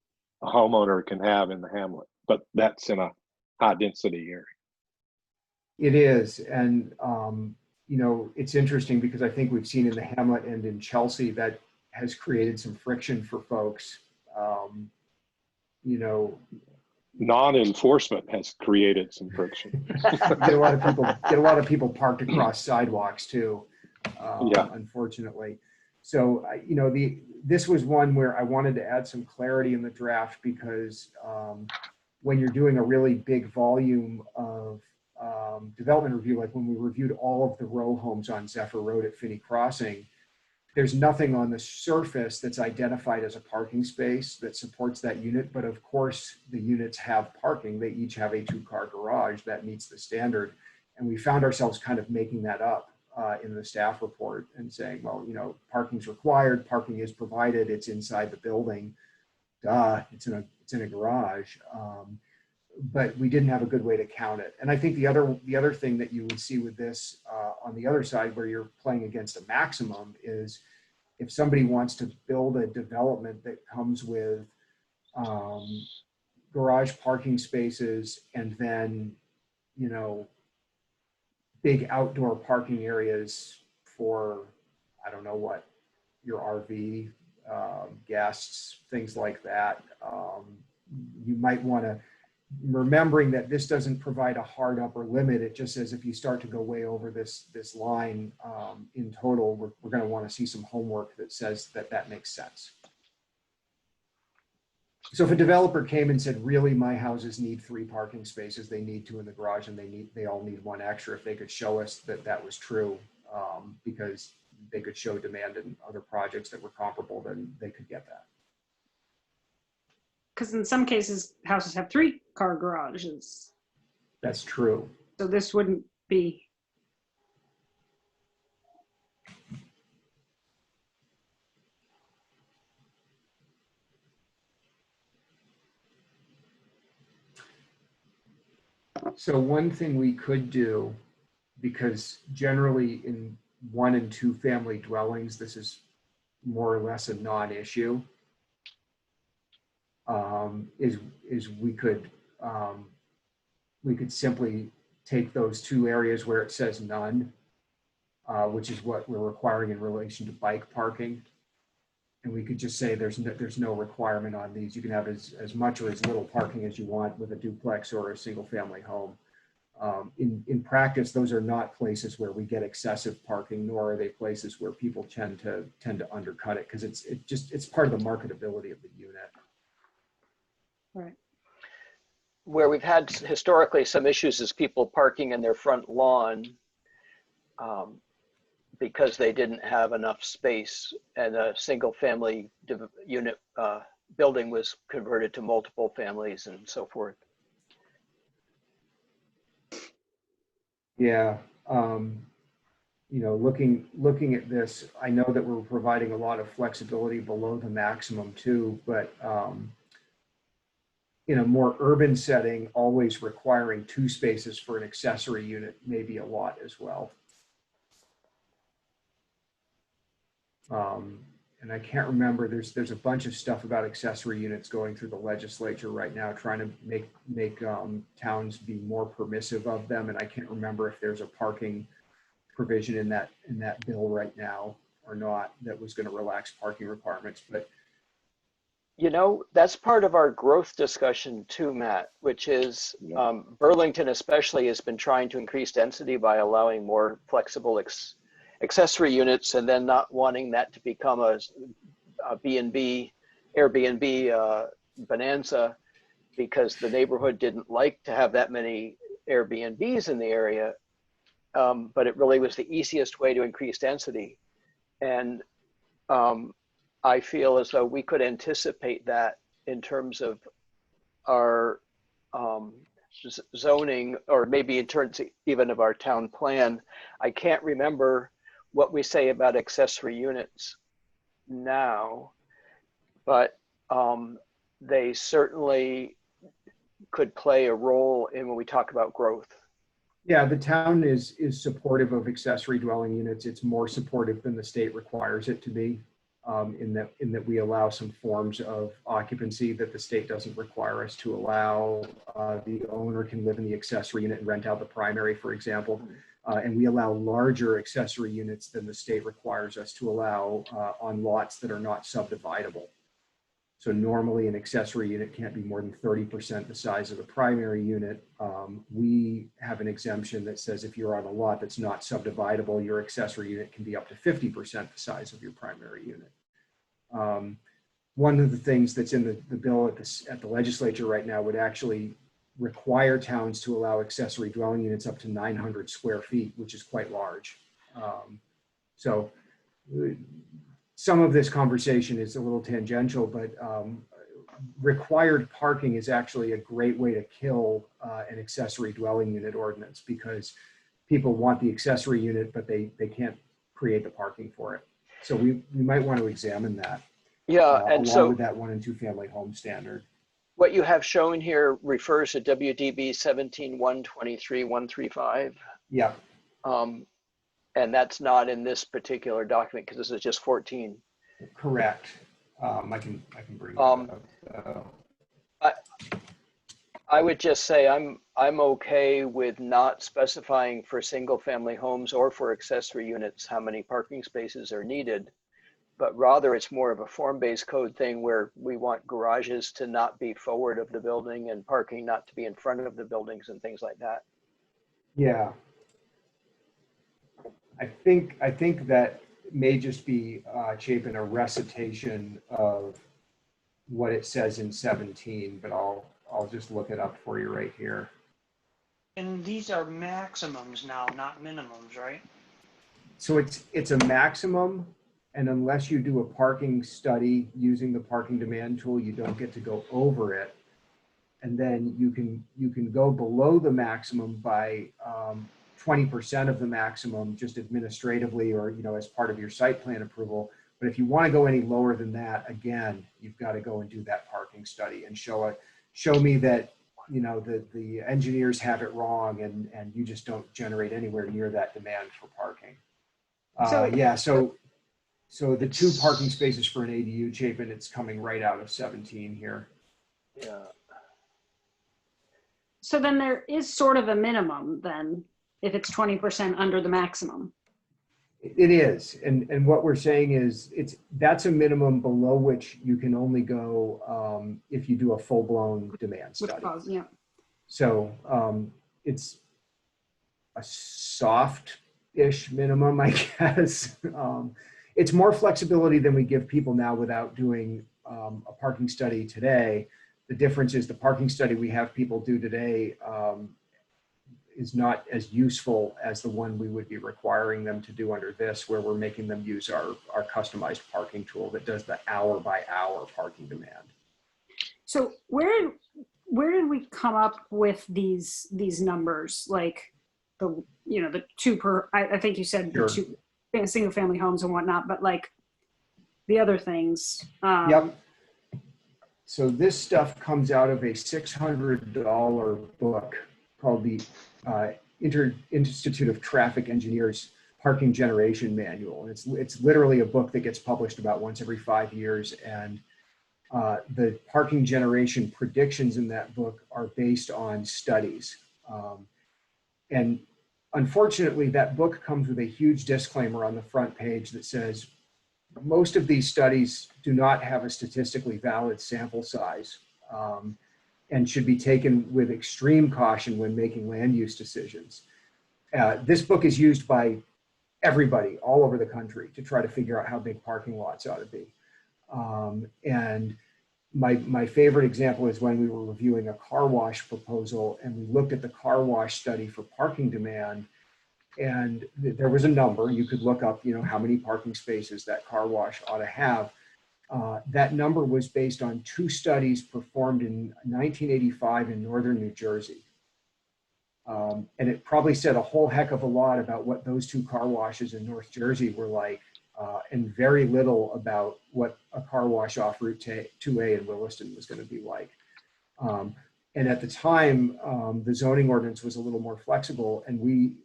a homeowner can have in the hamlet, but that's in a high density area. It is. And, you know, it's interesting because I think we've seen in the hamlet and in Chelsea that has created some friction for folks. You know, Non-enforcement has created some friction. get a lot of people parked across sidewalks too, Yeah. unfortunately. So, you know, this was one where I wanted to add some clarity in the draft because when you're doing a really big volume of development review, like when we reviewed all of the row homes on Zephyr Road at Finney Crossing, there's nothing on the surface that's identified as a parking space that supports that unit. But of course, the units have parking. They each have a 2-car garage that meets the standard. And we found ourselves kind of making that up in the staff report and saying, well, you know, parking's required, parking is provided, it's inside the building. Duh, it's in a garage. But we didn't have a good way to count it. And I think the other thing that you would see with this on the other side where you're playing against a maximum is if somebody wants to build a development that comes with garage parking spaces and then, you know, big outdoor parking areas for, I don't know what, your RV, guests, things like that. You might want to, remembering that this doesn't provide a hard upper limit. It just says if you start to go way over this line in total, we're going to want to see some homework that says that makes sense. So if a developer came and said, really, my houses need 3 parking spaces, they need 2 in the garage, and they all need 1 extra, if they could show us that was true, because they could show demand in other projects that were comparable, then they could get that. Because in some cases, houses have 3-car garages. That's true. So this wouldn't be. So one thing we could do, because generally in 1 and 2 family dwellings, this is more or less a non-issue, is we could simply take those 2 areas where it says none, which is what we're requiring in relation to bike parking. And we could just say there's no requirement on these. You can have as much or as little parking as you want with a duplex or a single family home. In practice, those are not places where we get excessive parking, nor are they places where people tend to undercut it, because it's part of the marketability of the unit. Right. Where we've had historically some issues is people parking in their front lawn because they didn't have enough space, and a single family unit building was converted to multiple families and so forth. Yeah. You know, looking at this, I know that we're providing a lot of flexibility below the maximum too, but in a more urban setting, always requiring 2 spaces for an accessory unit may be a lot as well. And I can't remember, there's a bunch of stuff about accessory units going through the legislature right now, trying to make towns be more permissive of them. And I can't remember if there's a parking provision in that bill right now or not that was going to relax parking requirements. But You know, that's part of our growth discussion too, Matt, which is Burlington especially has been trying to increase density by allowing more flexible accessory units and then not wanting that to become a B&B, Airbnb bonanza, because the neighborhood didn't like to have that many Airbnbs in the area. But it really was the easiest way to increase density. And I feel as though we could anticipate that in terms of our zoning, or maybe in terms even of our town plan. I can't remember what we say about accessory units now, but they certainly could play a role in when we talk about growth. yeah, the town is supportive of accessory dwelling units. It's more supportive than the state requires it to be, in that we allow some forms of occupancy that the state doesn't require us to allow. The owner can live in the accessory unit and rent out the primary, for example. And we allow larger accessory units than the state requires us to allow on lots that are not subdividable. So normally an accessory unit can't be more than 30% the size of the primary unit. We have an exemption that says if you're on a lot that's not subdividable, your accessory unit can be up to 50% the size of your primary unit. One of the things that's in the bill at the legislature right now would actually require towns to allow accessory dwelling units up to 900 square feet, which is quite large. So some of this conversation is a little tangential, but required parking is actually a great way to kill an accessory dwelling unit ordinance, because people want the accessory unit, but they can't create the parking for it. So we might want to examine that. Yeah, and along so with that 1 and 2 family home standard. what you have shown here refers to WDB 17-123-135. Yeah. And that's not in this particular document because this is just 14. Correct. I can bring that up. I would just say I'm okay with not specifying for single family homes or for accessory units how many parking spaces are needed, but rather it's more of a form-based code thing where we want garages to not be forward of the building and parking not to be in front of the buildings and things like that. Yeah. I think that may just be, Chapin, a recitation of what it says in 17, but I'll just look it up for you right here. And these are maximums now, not minimums, right? So it's a maximum, and unless you do a parking study using the parking demand tool, you don't get to go over it. And then you can go below the maximum by 20% of the maximum just administratively, or as part of your site plan approval. But if you want to go any lower than that, again, you've got to go and do that parking study and show me that the engineers have it wrong, and you just don't generate anywhere near that demand for parking. So the 2 parking spaces for an ADU, Chapin, it's coming right out of 17 here. Yeah. So then there is sort of a minimum then, if it's 20% under the maximum. It is, and what we're saying is that's a minimum below which you can only go if you do a full-blown demand study. Yeah. So it's a soft-ish minimum, I guess. It's more flexibility than we give people now without doing a parking study today. The difference is the parking study we have people do today is not as useful as the one we would be requiring them to do under this, where we're making them use our customized parking tool that does the hour-by-hour parking demand. So where did we come up with these numbers? Like, the two per, I think you said Sure. the two single family homes and whatnot, but like the other things. Yep. So this stuff comes out of a $600 book called the Institute of Traffic Engineers Parking Generation Manual. And it's literally a book that gets published about once every 5 years. And the parking generation predictions in that book are based on studies. And unfortunately, that book comes with a huge disclaimer on the front page that says, most of these studies do not have a statistically valid sample size and should be taken with extreme caution when making land use decisions. This book is used by everybody all over the country to try to figure out how big parking lots ought to be. And my favorite example is when we were reviewing a car wash proposal and we looked at the car wash study for parking demand. And there was a number you could look up, how many parking spaces that car wash ought to have. That number was based on 2 studies performed in 1985 in northern New Jersey. And it probably said a whole heck of a lot about what those 2 car washes in North Jersey were like, and very little about what a car wash off Route 2A in Williston was going to be like. And at the time, the zoning ordinance was a little more flexible, and we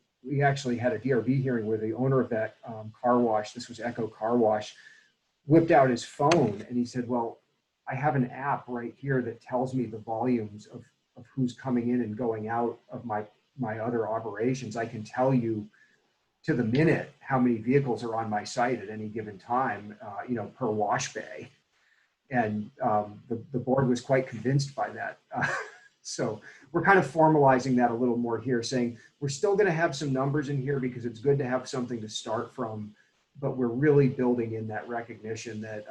actually had a DRB hearing where the owner of that car wash, this was Echo Car Wash, whipped out his phone and he said, well, I have an app right here that tells me the volumes of who's coming in and going out of my other operations. I can tell you to the minute how many vehicles are on my site at any given time, per wash bay. And the board was quite convinced by that. So we're kind of formalizing that a little more here, saying we're still going to have some numbers in here because it's good to have something to start from, but we're really building in that recognition that,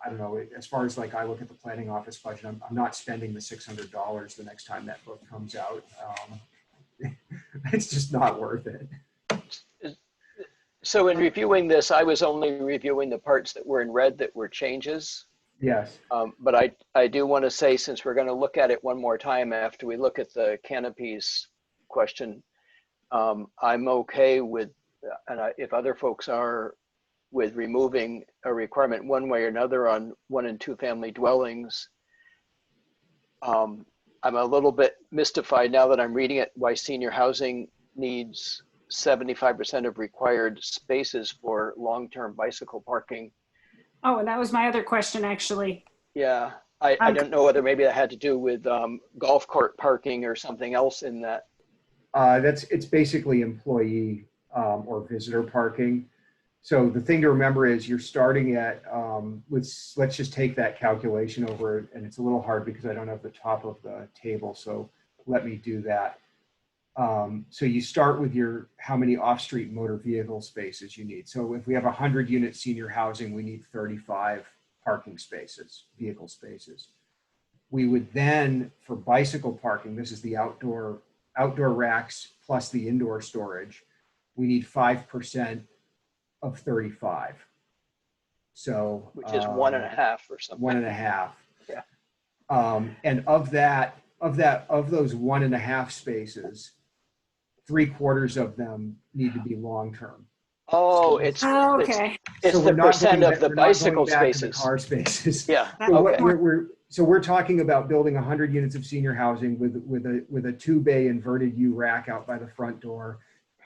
I don't know, as far as like I look at the planning office budget, I'm not spending the $600 the next time that book comes out. It's just not worth it. So in reviewing this, I was only reviewing the parts that were in red that were changes. Yes. But I do want to say, since we're going to look at it one more time after we look at the canopies question, I'm okay with, and if other folks are, with removing a requirement one way or another on 1 and 2 family dwellings. I'm a little bit mystified now that I'm reading it, why senior housing needs 75% of required spaces for long-term bicycle parking. Oh, and that was my other question, actually. Yeah, I don't know whether maybe that had to do with golf court parking or something else in that. It's basically employee or visitor parking. So the thing to remember is you're starting at, let's just take that calculation over, and it's a little hard because I don't have the top of the table, so let me do that. So you start with how many off-street motor vehicle spaces you need. So if we have 100 unit senior housing, we need 35 parking spaces, vehicle spaces. We would then, for bicycle parking, this is the outdoor racks plus the indoor storage, we need 5% of 35. So which is 1.5 or something. 1.5. Yeah. And of those 1.5 spaces, 3/4 of them need to be long-term. Oh, it's okay. It's so the percent of the bicycle spaces. Car spaces. Yeah. So Okay. we're talking about building 100 units of senior housing with a 2-bay inverted U rack out by the front door,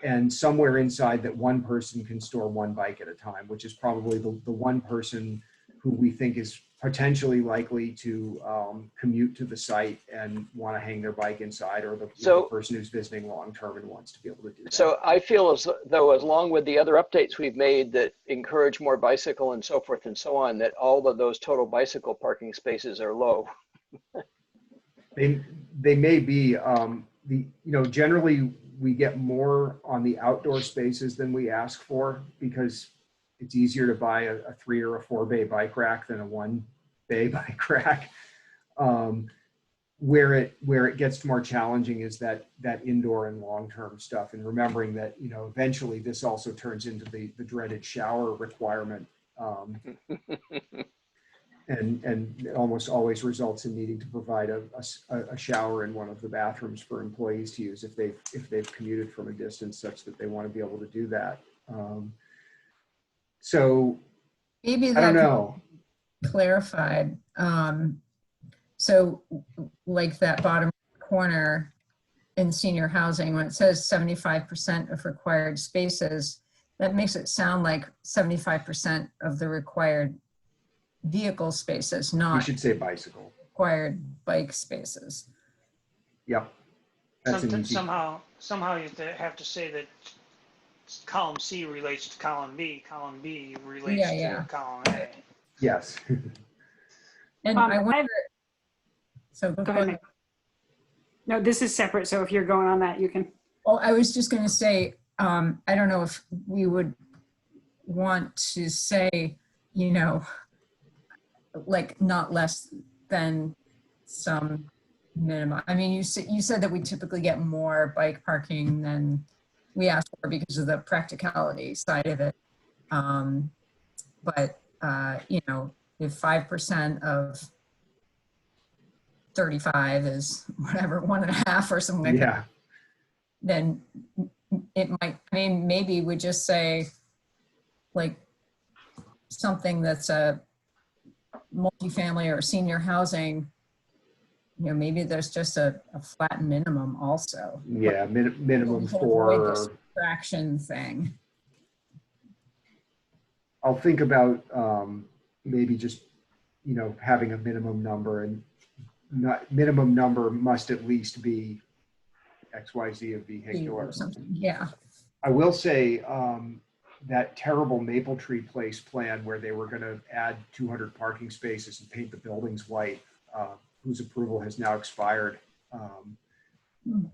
and somewhere inside that one person can store 1 bike at a time, which is probably the one person who we think is potentially likely to commute to the site and want to hang their bike inside, or the person who's visiting long-term and wants to be able to do that. So I feel as though, along with the other updates we've made that encourage more bicycle and so forth and so on, that all of those total bicycle parking spaces are low. They may be, generally we get more on the outdoor spaces than we ask for, because it's easier to buy a 3 or a 4-bay bike rack than a 1-bay bike rack. Where it gets more challenging is that indoor and long-term stuff, and remembering that eventually this also turns into the dreaded shower requirement. and it almost always results in needing to provide a shower in one of the bathrooms for employees to use if they've commuted from a distance such that they want to be able to do that. So Maybe I that don't could know. be clarified. So like that bottom corner in senior housing, when it says 75% of required spaces, that makes it sound like 75% of the required vehicle spaces, We not should say bicycle. required bike spaces. Yep. That's an easy. Somehow you have to say that column C relates to column B relates to column A. Yes. And I wonder, so Go ahead. No, this is separate. So if you're going on that, you can. well, I was just going to say, I don't know if we would want to say, you know, like not less than some minimum. I mean, you said that we typically get more bike parking than we ask for because of the practicality side of it. But, you know, if 5% of 35 is whatever, 1.5 or something like that, then it might, I mean, maybe we just say like something that's a multifamily or senior housing, you know, maybe there's just a flat minimum also. Yeah, minimum To avoid this for, fraction thing. I'll think about maybe just, you know, having a minimum number, and not minimum number must at least be XYZ of vehicular. Or something. Yeah. I will say that terrible Maple Tree Place plan where they were going to add 200 parking spaces and paint the buildings white, whose approval has now expired.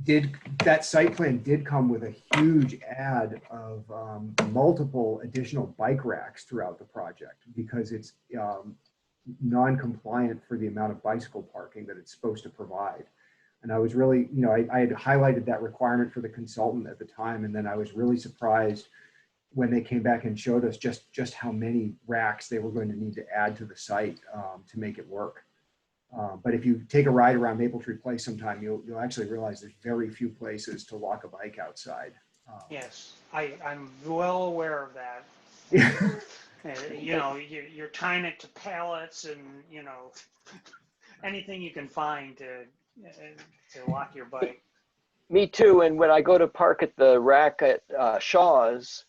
That site plan did come with a huge ad of multiple additional bike racks throughout the project because it's non-compliant for the amount of bicycle parking that it's supposed to provide. And I was really, you know, I had highlighted that requirement for the consultant at the time, and then I was really surprised when they came back and showed us just how many racks they were going to need to add to the site to make it work. But if you take a ride around Maple Tree Place sometime, you'll actually realize there's very few places to lock a bike outside. Yes, I'm well aware of that. You know, you're tying it to pallets and, you know, anything you can find to lock your bike. Me too. And when I go to park at the rack at Shaw's,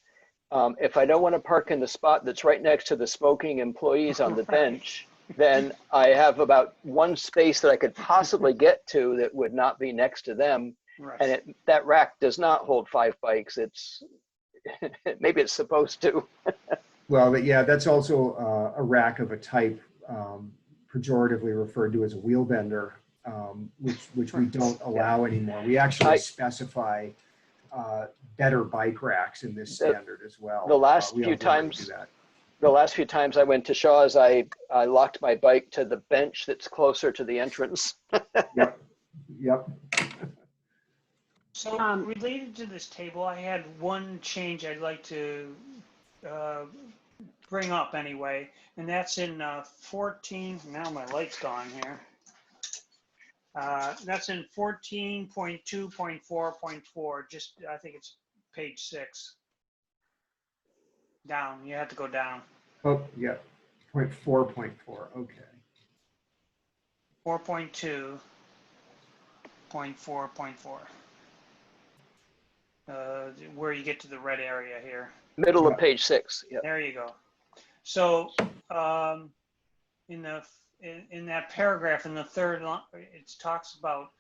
if I don't want to park in the spot that's right next to the smoking employees on the bench, then I have about one space that I could possibly get to that would not be next to them. Right. And that rack does not hold 5 bikes. It's maybe it's supposed to. Well, but yeah, that's also a rack of a type pejoratively referred to as a wheel bender, which we don't allow anymore. We actually specify better bike racks in this standard as well. The last few times I went to Shaw's, I locked my bike to the bench that's closer to the entrance. Yep. So related to this table, I had one change I'd like to bring up anyway, and that's in 14. Now my light's gone here. That's in 14.2.4.4. Just I think it's page 6. Down. You have to go down. Oh yeah. 0.4.4. Okay. 4.2.4.4. Where you get to the red area here. Middle of page 6. Yep. There you go. So in that paragraph in the third line, it talks about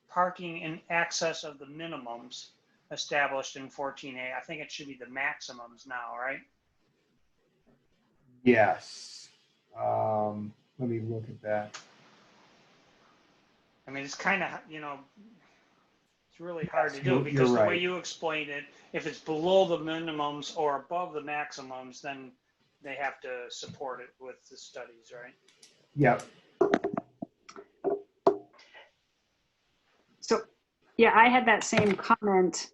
parking in excess of the minimums established in 14A. I think it should be the maximums now, right? Yes. Let me look at that. I mean, it's kind of, you know, it's really hard to do because the way you explained it, if it's below the minimums or above the maximums, then they have to support it with the studies, right? Yep. So, yeah, I had that same comment.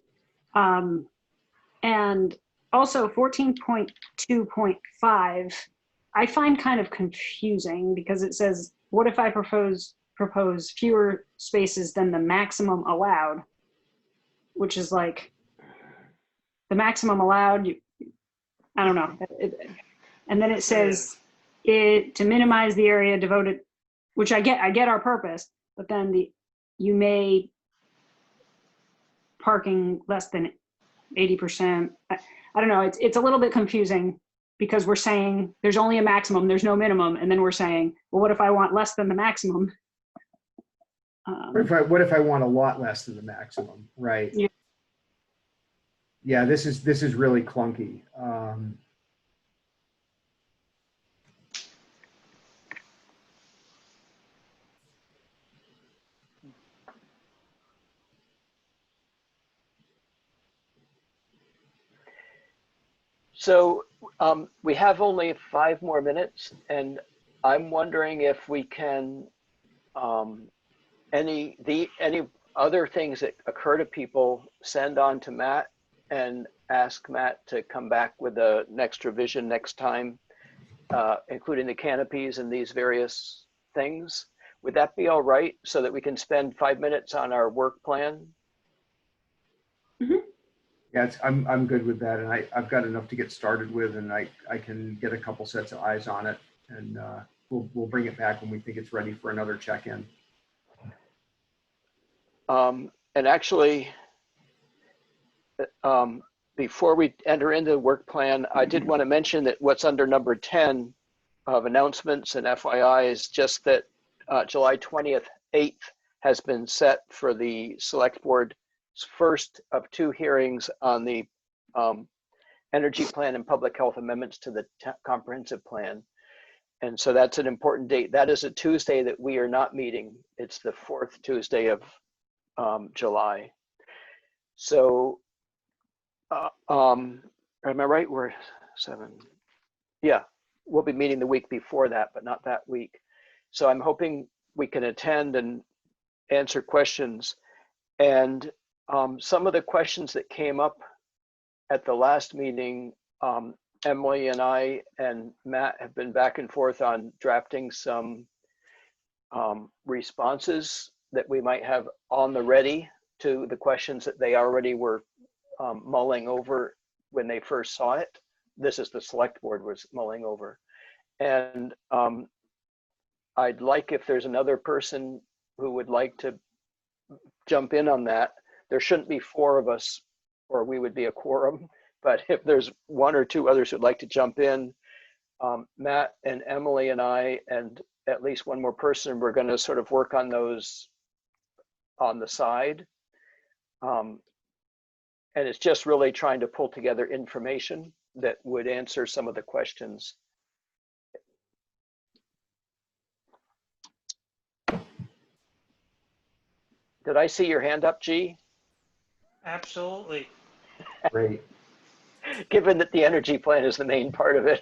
And also 14.2.5 I find kind of confusing because it says, what if I propose fewer spaces than the maximum allowed, which is like the maximum allowed. I don't know. And then it says to minimize the area devoted, which I get our purpose, but then you may parking less than 80%. I don't know. It's a little bit confusing because we're saying there's only a maximum, there's no minimum. And then we're saying, well, what if I want less than the maximum? What if I want a lot less than the maximum, right? Yeah. Yeah, this is really clunky. So we have only 5 more minutes, and I'm wondering if we can, any other things that occur to people, send on to Matt and ask Matt to come back with the next revision next time, including the canopies and these various things. Would that be all right, so that we can spend 5 minutes on our work plan? Mm-hmm. Yeah, I'm good with that, and I've got enough to get started with, and I can get a couple sets of eyes on it, and we'll bring it back when we think it's ready for another check-in. And actually, before we enter into the work plan, I did want to mention that what's under number 10 of announcements and FYI is just that July 20th, 8th has been set for the select board's first of 2 hearings on the energy plan and public health amendments to the comprehensive plan. And so that's an important date. That is a Tuesday that we are not meeting. It's the 4th Tuesday of July. So, am I right? We're 7. Yeah, we'll be meeting the week before that, but not that week. So I'm hoping we can attend and answer questions. And some of the questions that came up at the last meeting, Emily and I and Matt have been back and forth on drafting some responses that we might have on the ready to the questions that they already were mulling over when they first saw it. This is the select board was mulling over. And I'd like, if there's another person who would like to jump in on that. There shouldn't be 4 of us, or we would be a quorum. But if there's 1 or 2 others who'd like to jump in, Matt and Emily and I, and at least 1 more person, we're going to sort of work on those on the side. And it's just really trying to pull together information that would answer some of the questions. Did I see your hand up, G? Absolutely. Great. Given that the energy plan is the main part of it.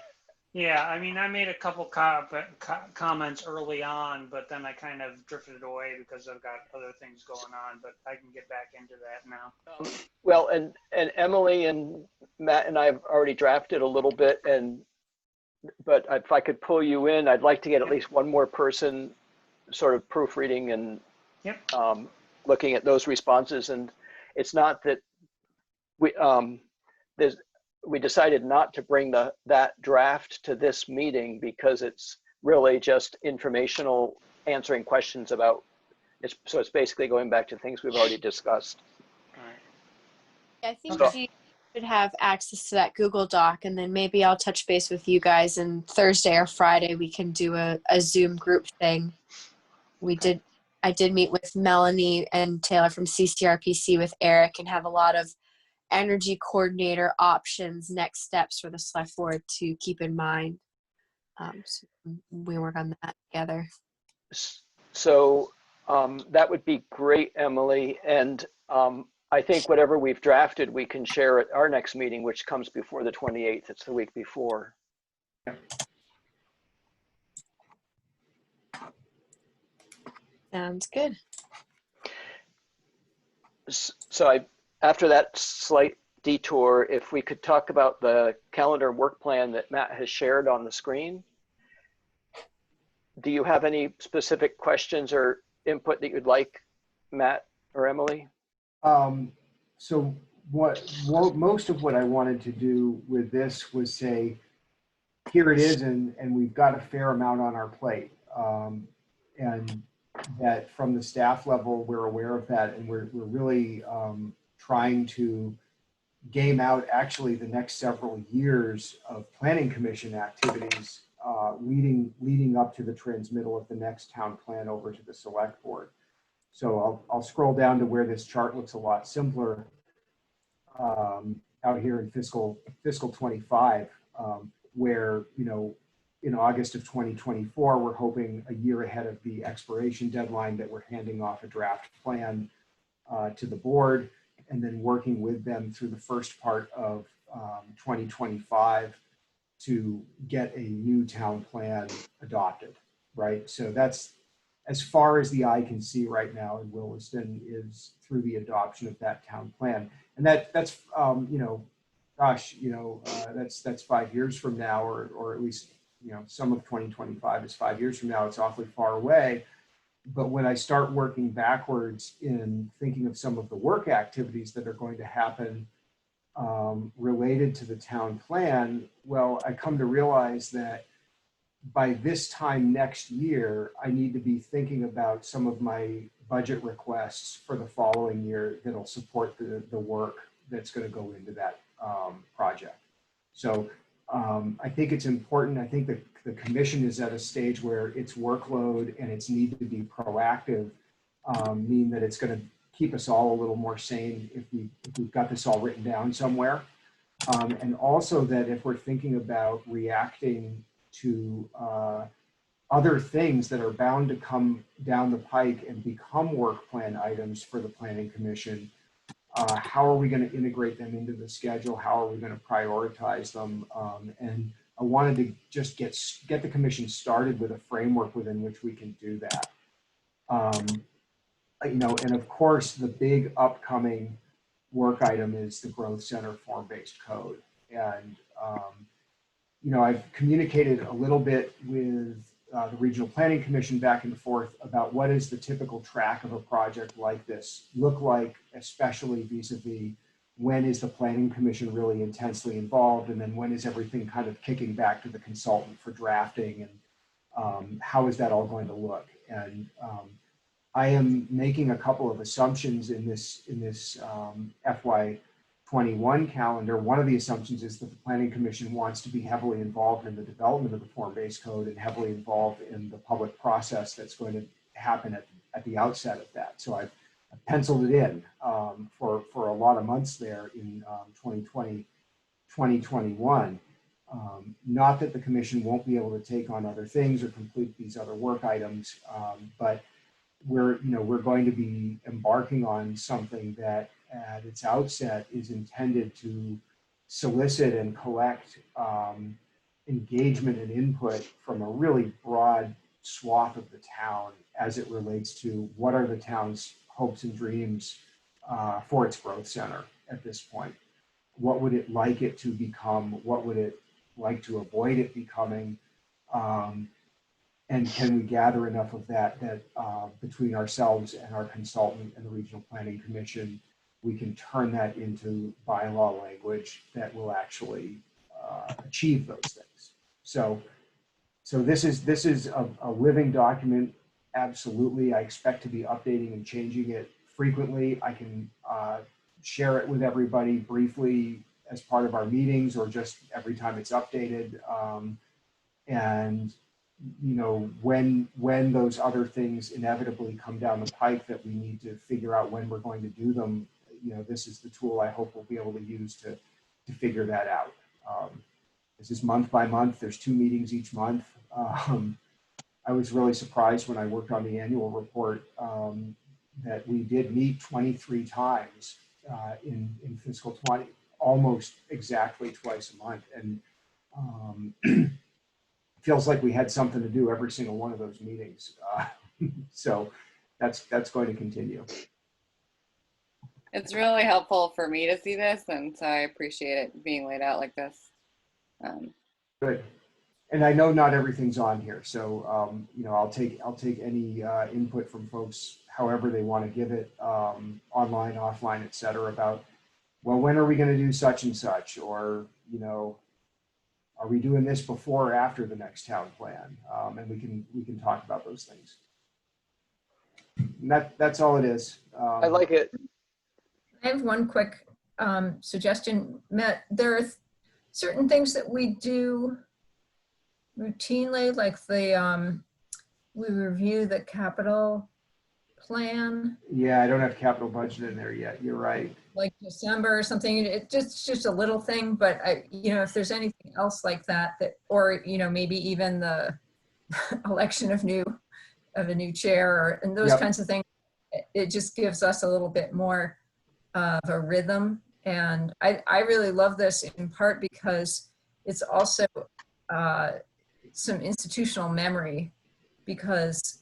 Yeah, I mean, I made a couple comments early on, but then I kind of drifted away because I've got other things going on, but I can get back into that now. Well, and Emily and Matt and I have already drafted a little bit, but if I could pull you in, I'd like to get at least 1 more person sort of proofreading and looking at those responses. And it's not that we decided not to bring that draft to this meeting because it's really just informational, answering questions about it. So it's basically going back to things we've already discussed. All right. I think you should have access to that Google Doc, and then maybe I'll touch base with you guys, and Thursday or Friday we can do a Zoom group thing. I did meet with Melanie and Taylor from CCRPC with Eric and have a lot of energy coordinator options, next steps for the select board to keep in mind. So we work on that together. So that would be great, Emily. And I think whatever we've drafted, we can share at our next meeting, which comes before the 28th. It's the week before. Sounds good. So after that slight detour, if we could talk about the calendar work plan that Matt has shared on the screen, Do you have any specific questions or input that you'd like, Matt or Emily? So most of what I wanted to do with this was say, here it is, and we've got a fair amount on our plate. And that from the staff level, we're aware of that, and we're really trying to game out actually the next several years of planning commission activities leading up to the transmittal of the next town plan over to the select board. So I'll scroll down to where this chart looks a lot simpler out here in fiscal 25, where, you know, in August of 2024, we're hoping a year ahead of the expiration deadline that we're handing off a draft plan to the board, and then working with them through the first part of 2025 to get a new town plan adopted, right? So that's as far as the eye can see right now in Williston, is through the adoption of that town plan. And that's you know, gosh, you know, that's 5 years from now, or at least, you know, some of 2025 is 5 years from now. It's awfully far away. But when I start working backwards in thinking of some of the work activities that are going to happen related to the town plan, well, I come to realize that by this time next year, I need to be thinking about some of my budget requests for the following year that'll support the work that's going to go into that project. So I think it's important. I think that the commission is at a stage where its workload and its need to be proactive mean that it's going to keep us all a little more sane if we've got this all written down somewhere. And also that if we're thinking about reacting to other things that are bound to come down the pike and become work plan items for the Planning Commission, how are we going to integrate them into the schedule? How are we going to prioritize them? And I wanted to just get the commission started with a framework within which we can do that. You know, and of course, the big upcoming work item is the Growth Center form-based code. And you know, I've communicated a little bit with the Regional Planning Commission back and forth about what is the typical track of a project like this look like, especially vis-a-vis when is the Planning Commission really intensely involved, and then when is everything kind of kicking back to the consultant for drafting, and how is that all going to look? And I am making a couple of assumptions in this FY21 calendar. One of the assumptions is that the Planning Commission wants to be heavily involved in the development of the form-based code and heavily involved in the public process that's going to happen at the outset of that. So I've penciled it in for a lot of months there in 2020, 2021. Not that the commission won't be able to take on other things or complete these other work items, but we're going to be embarking on something that at its outset is intended to solicit and collect engagement and input from a really broad swath of the town as it relates to what are the town's hopes and dreams for its growth center at this point. What would it like it to become? What would it like to avoid it becoming? And can we gather enough of that between ourselves and our consultant and the Regional Planning Commission, we can turn that into bylaw language that will actually achieve those things. So this is a living document. Absolutely, I expect to be updating and changing it frequently. I can share it with everybody briefly as part of our meetings or just every time it's updated. And you know, when those other things inevitably come down the pike that we need to figure out when we're going to do them, you know, this is the tool I hope we'll be able to use to figure that out. This is month by month. There's 2 meetings each month. I was really surprised when I worked on the annual report that we did meet 23 times in fiscal 20, almost exactly twice a month. And feels like we had something to do every single one of those meetings. So that's going to continue. It's really helpful for me to see this, and so I appreciate it being laid out like this. Good. and I know not everything's on here, so you know, I'll take any input from folks, however they want to give it, online, offline, et cetera, about, well, when are we going to do such and such, or, you know, are we doing this before or after the next town plan? And we can talk about those things. And that's all it is. I like it. I have one quick suggestion, Matt. There are certain things that we do routinely, like we review the capital plan, Yeah, I don't have capital budget in there yet. You're right. like December or something. It's just a little thing, but you know, if there's anything else like that, or, you know, maybe even the election of a new chair, and those Yep. kinds of things, it just gives us a little bit more of a rhythm. And I really love this, in part because it's also some institutional memory, because,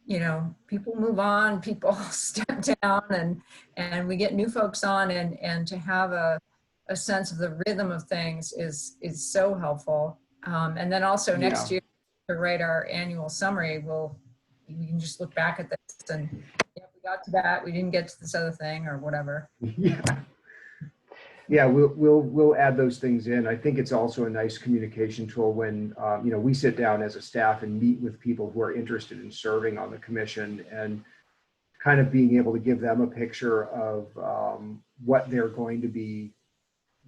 you know, people move on, people step down, and we get new folks on, and to have a sense of the rhythm of things is so helpful. And then also next year, to write our annual summary, we can just look back at this and, yeah, we got to that, we didn't get to this other thing, or whatever. Yeah, we'll add those things in. I think it's also a nice communication tool when, you know, we sit down as a staff and meet with people who are interested in serving on the commission, and kind of being able to give them a picture of what they're going to be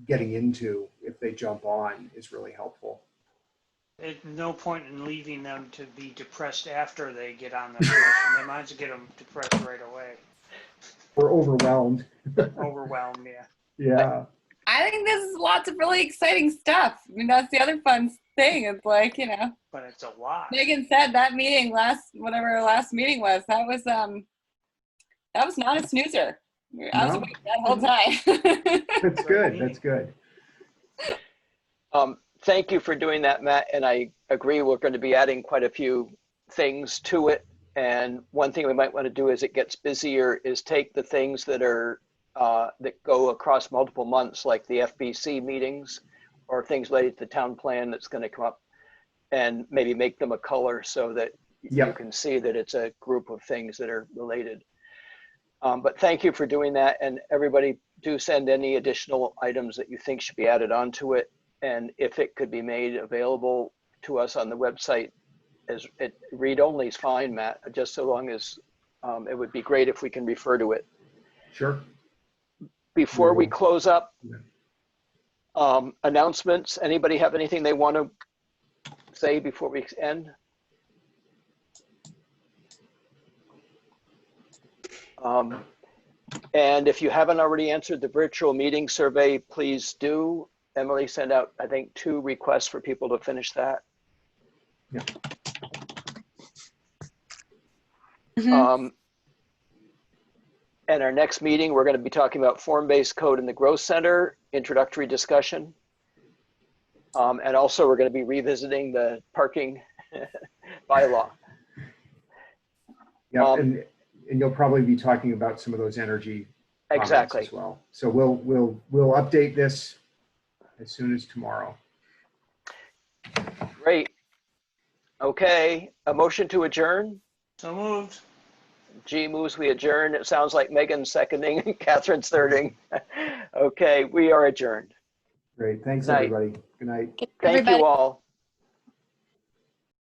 getting into if they jump on is really helpful. There's no point in leaving them to be depressed after they get on the commission. They might as well get them depressed right away. Or overwhelmed. Overwhelmed, yeah. Yeah. I think this is lots of really exciting stuff. I mean, that's the other fun thing. It's like, you know, But it's a lot. Megan said that meeting whatever our last meeting was, that was not a snoozer. I was No. awake that whole time. That's good. That's good. Thank you for doing that, Matt. And I agree, we're going to be adding quite a few things to it. And one thing we might want to do as it gets busier is take the things that are that go across multiple months, like the FBC meetings or things related to the town plan that's going to come up, and maybe make them a color so that you can see that it's a group of things that are related. But thank you for doing that. And everybody, do send any additional items that you think should be added onto it. And if it could be made available to us on the website, as read-only is fine, Matt, just so long as it would be great if we can refer to it. Sure. Before we close up, announcements, anybody have anything they want to say before we end? And if you haven't already answered the virtual meeting survey, please do. Emily sent out, I think, 2 requests for people to finish that. Yeah. And our next meeting, we're going to be talking about form-based code in the growth center, introductory discussion. And also we're going to be revisiting the parking bylaw. Yeah, and you'll probably be talking about some of those energy Exactly as well. So we'll update this as soon as tomorrow. Great. Okay, a motion to adjourn. So moved. G moves, we adjourn. It sounds like Megan's seconding, Catherine's thirding. Okay, we are adjourned. Great. Thanks, Good night. everybody. Good night. Thank you all.